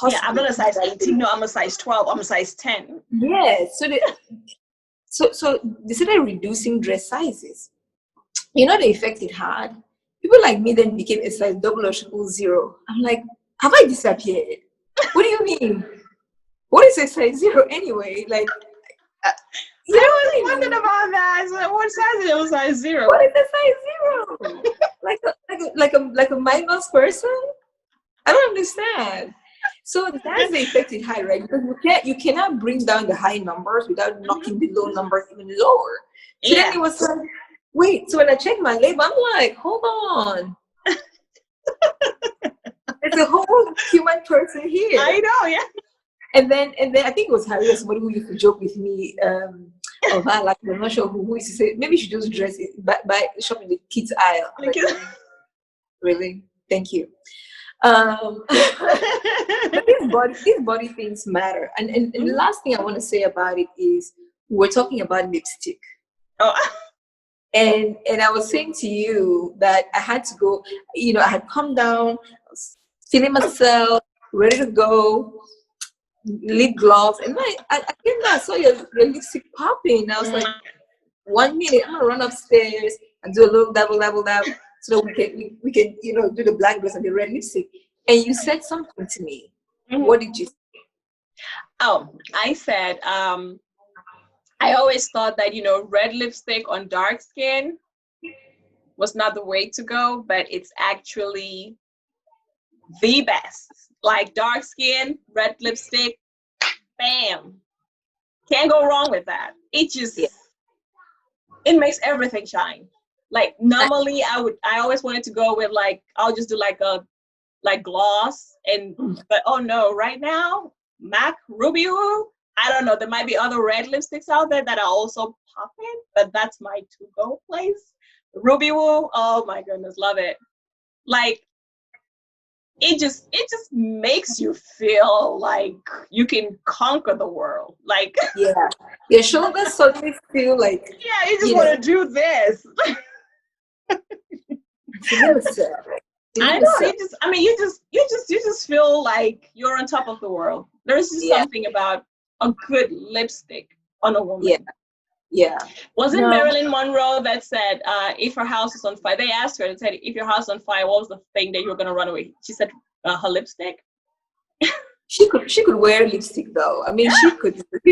Yeah, I'm possibly. not a size 18. No, I'm a size 12. I'm a size 10. Yes. So they started reducing dress sizes. You know the effect it had? People like me then became a size 0000. I'm like, have I disappeared? What do you mean? What is a size zero anyway? Like, uh, you know I what was I wondering mean? about that. So what size is it? Was size 0? What is a size zero? Like a minus person? I don't understand. So that's the effect it had, right? Because you cannot bring down the high numbers without knocking the low numbers even lower. So then Yeah. it was like, wait. So when I check my label, I'm like, hold on, there's a whole human person here. I know, yeah. And then I think it was Harry or somebody who used to joke with me of her, like I'm not sure who used to say maybe you should just dress it by shop in the kids aisle. I'm like, really? Thank you. But these body things matter. And the last thing I want to say about it is we're talking about lipstick. Oh. And I was saying to you that I had to go, I had come down, I was feeling myself, ready to go, lip gloss. And I came down, I saw your lipstick popping. I was like, 1 minute, I'm gonna run upstairs and do a little dab so that we can do the black dress and the red lipstick. And you said something to me. What did you say? Oh, I said, I always thought that, red lipstick on dark skin was not the way to go, but it's actually the best. Like dark skin, red lipstick, bam. Can't go wrong with that. It makes everything shine. Like normally I always wanted to go with I'll just do like gloss but oh no, right now, MAC Ruby Woo, I don't know, there might be other red lipsticks out there that are also popping, but that's my to-go place. Ruby Woo, oh my goodness, love it. Like it just makes you feel like you can conquer the world. Like Yeah, your shoulders suddenly feel like yeah, you just want to do this. I know. You just feel like you're on top of the world. There's just something about a good lipstick on a woman. Yeah. Wasn't Marilyn Monroe that said, if her house is on fire, they asked her and said, if your house is on fire, what was the thing that you were going to run away? She said, her lipstick. She could wear lipstick though. I mean, she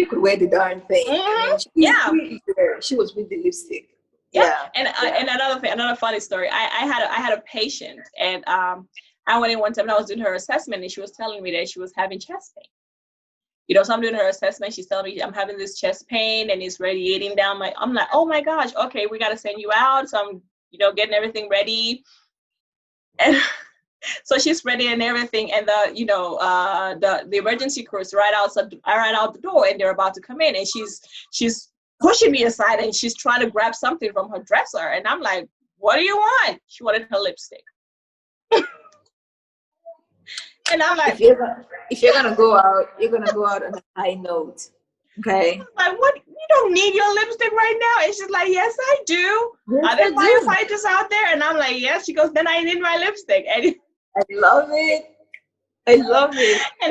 could wear the darn thing. Mm-hmm. I mean, she was with the lipstick. Yeah. And another thing, another funny story. I had a patient, and I went in one time and I was doing her assessment, and she was telling me that she was having chest pain. So I'm doing her assessment. She's telling me I'm having this chest pain and it's radiating down my. I'm like, oh my gosh, okay, we got to send you out. So I'm, getting everything ready, and so she's ready and everything, and the emergency crew is right out the door, and they're about to come in, and she's pushing me aside, and she's trying to grab something from her dresser, and I'm like, what do you want? She wanted her lipstick. And I'm like, if you're gonna go out, you're gonna go out on a high note. Okay. Like, what? You don't need your lipstick right now. And she's like, yes, I do. Yes, Are there firefighters out there? And I'm like, yes. She goes, then I need my lipstick. And I love it. And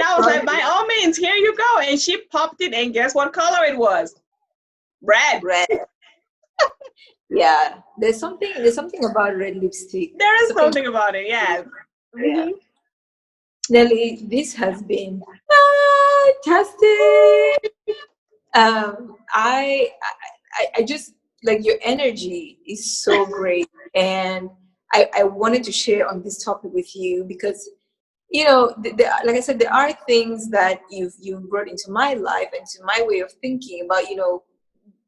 I was like, by all means, here you go. And she popped it, and guess what color it was? Red. Yeah. There's something about red lipstick. There is something about it, yeah. Mm-hmm. Nelly, this has been fantastic. I just like your energy is so great, and I wanted to share on this topic with you because like I said, there are things that you've brought into my life and to my way of thinking about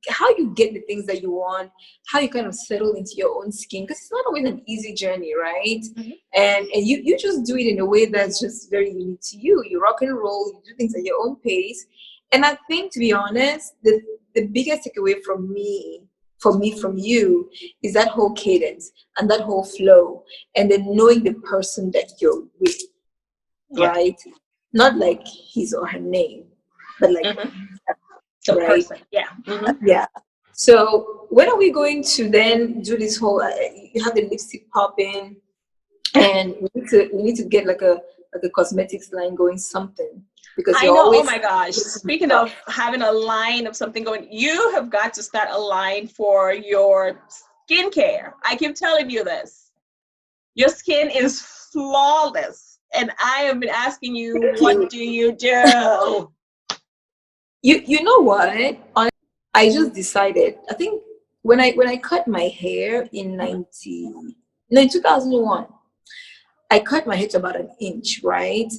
how you get the things that you want, how you kind of settle into your own skin, because it's not always an easy journey, right? Mm-hmm. And you just do it in a way that's just very unique to you. You rock and roll, you do things at your own pace. And I think, to be honest, the biggest takeaway from you is that whole cadence and that whole flow, and then knowing the person that you're with, right? Not like his or her name, but like the right? person. Yeah. Mm-hmm. Yeah. So when are we going to then do this whole? You have the lipstick popping. and we need to get like a cosmetics line going, something, because I you're know. Oh always my gosh. Speaking of stuff. having a line of something going, you have got to start a line for your skincare. I keep telling you this. Your skin is flawless. And I have been asking you, Thank what you. do you do? You know what? I just decided. I think when I cut my hair in 2001, I cut my hair to about an inch, right?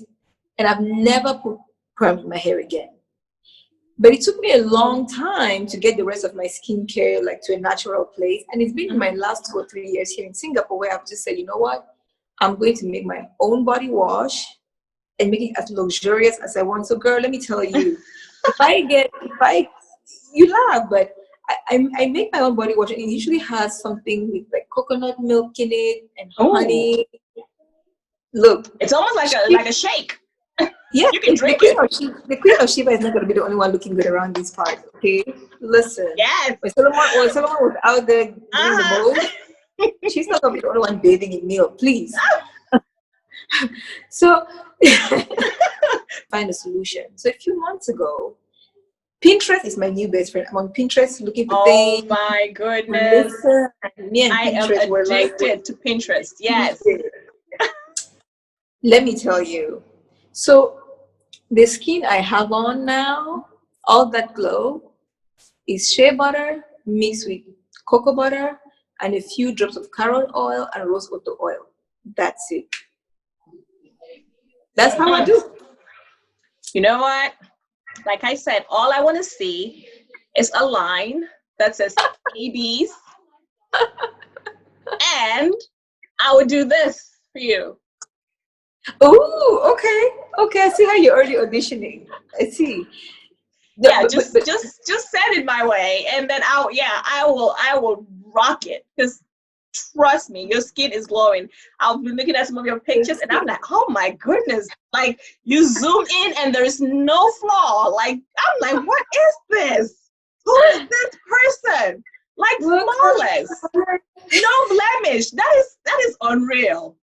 And I've never put perm in my hair again. But it took me a long time to get the rest of my skincare like to a natural place. And it's been in my last 2 or 3 years here in Singapore where I've just said, you know what? I'm going to make my own body wash and make it as luxurious as I want. So, girl, let me tell you, if I, you laugh, but I make my own body wash, and it usually has something with like coconut milk in it and Oh, honey. Look, it's almost like a shake. yeah, You can the drink Queen it. of Sheba, the Queen of Sheba is not going to be the only one looking good around these parts. Okay, listen, Yes. when Solomon was out there doing the Uh-huh. most, she's not going to be the only one bathing in milk, please. So, find a solution. So a few months ago, Pinterest is my new best friend. I'm on Pinterest looking for Oh things. my goodness. Listen, me and I am Pinterest were like, addicted to Pinterest. Yes. let me tell you. So the skin I have on now, all that glow, is shea butter mixed with cocoa butter and a few drops of carrot oil and rose water oil. That's it. That's how I Mm. do. You know what? Like I said, all I want to see is a line that says ABs, and I would do this for you. Oh, okay. Okay, I see how you're already auditioning. I see. No, Yeah, but just send it my way, and then I will rock it. Because trust me, your skin is glowing. I've been looking at some of your pictures, and I'm like, oh my goodness! Like you zoom in, and there's no flaw. Like I'm like, what is this? Who is this person? Like flawless, no blemish. That is unreal.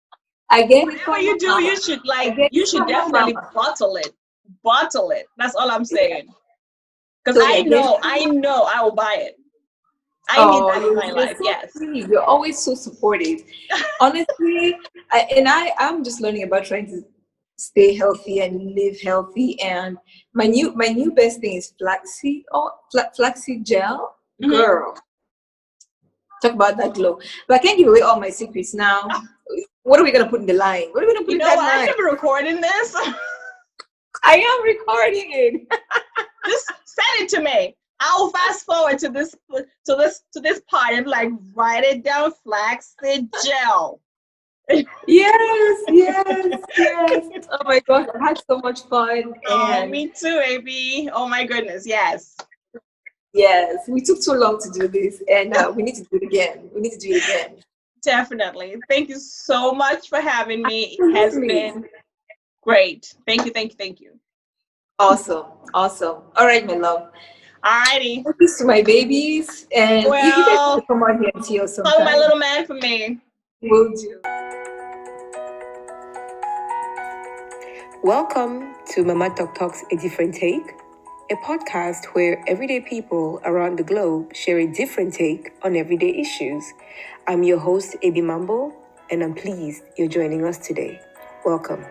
I get it Whatever from you do, mama. I get it you should from my definitely mama. bottle it. Bottle it. That's all I'm Yeah, saying. Because totally. I get it. I know I will buy it. I need Oh, that in my you're life. so Yes. sweet. You're always so supportive. Honestly, I'm just learning about trying to stay healthy and live healthy. And my new best thing is flaxseed gel. Hmm. Girl, talk about that glow. But I can't give away all my secrets now. What are we gonna put in the line? What are we gonna put You in know that what? I line? should be recording this. I am recording it. Just send it to me. I'll fast forward to this part and like write it down. Flaxseed gel. Yes, yes, yes. Oh my gosh, I had so much fun. Oh, And me too, AB. Oh my goodness. Yes. yes, we took too long to do this, and we need to do it again. We need to do it again. Definitely. Thank you so much for having me. It has Absolutely. been great. Thank you. Thank you. Thank you. Awesome, awesome. All right, my love. Alrighty. Thanks to my babies, and you guys have to Well, come out here and see us follow my sometime. little man for me. Will do. Welcome to MamaTokTok's A Different Take, a podcast where everyday people around the globe share a different take on everyday issues. I'm your host, Abi Mambo, and I'm pleased you're joining us today. Welcome.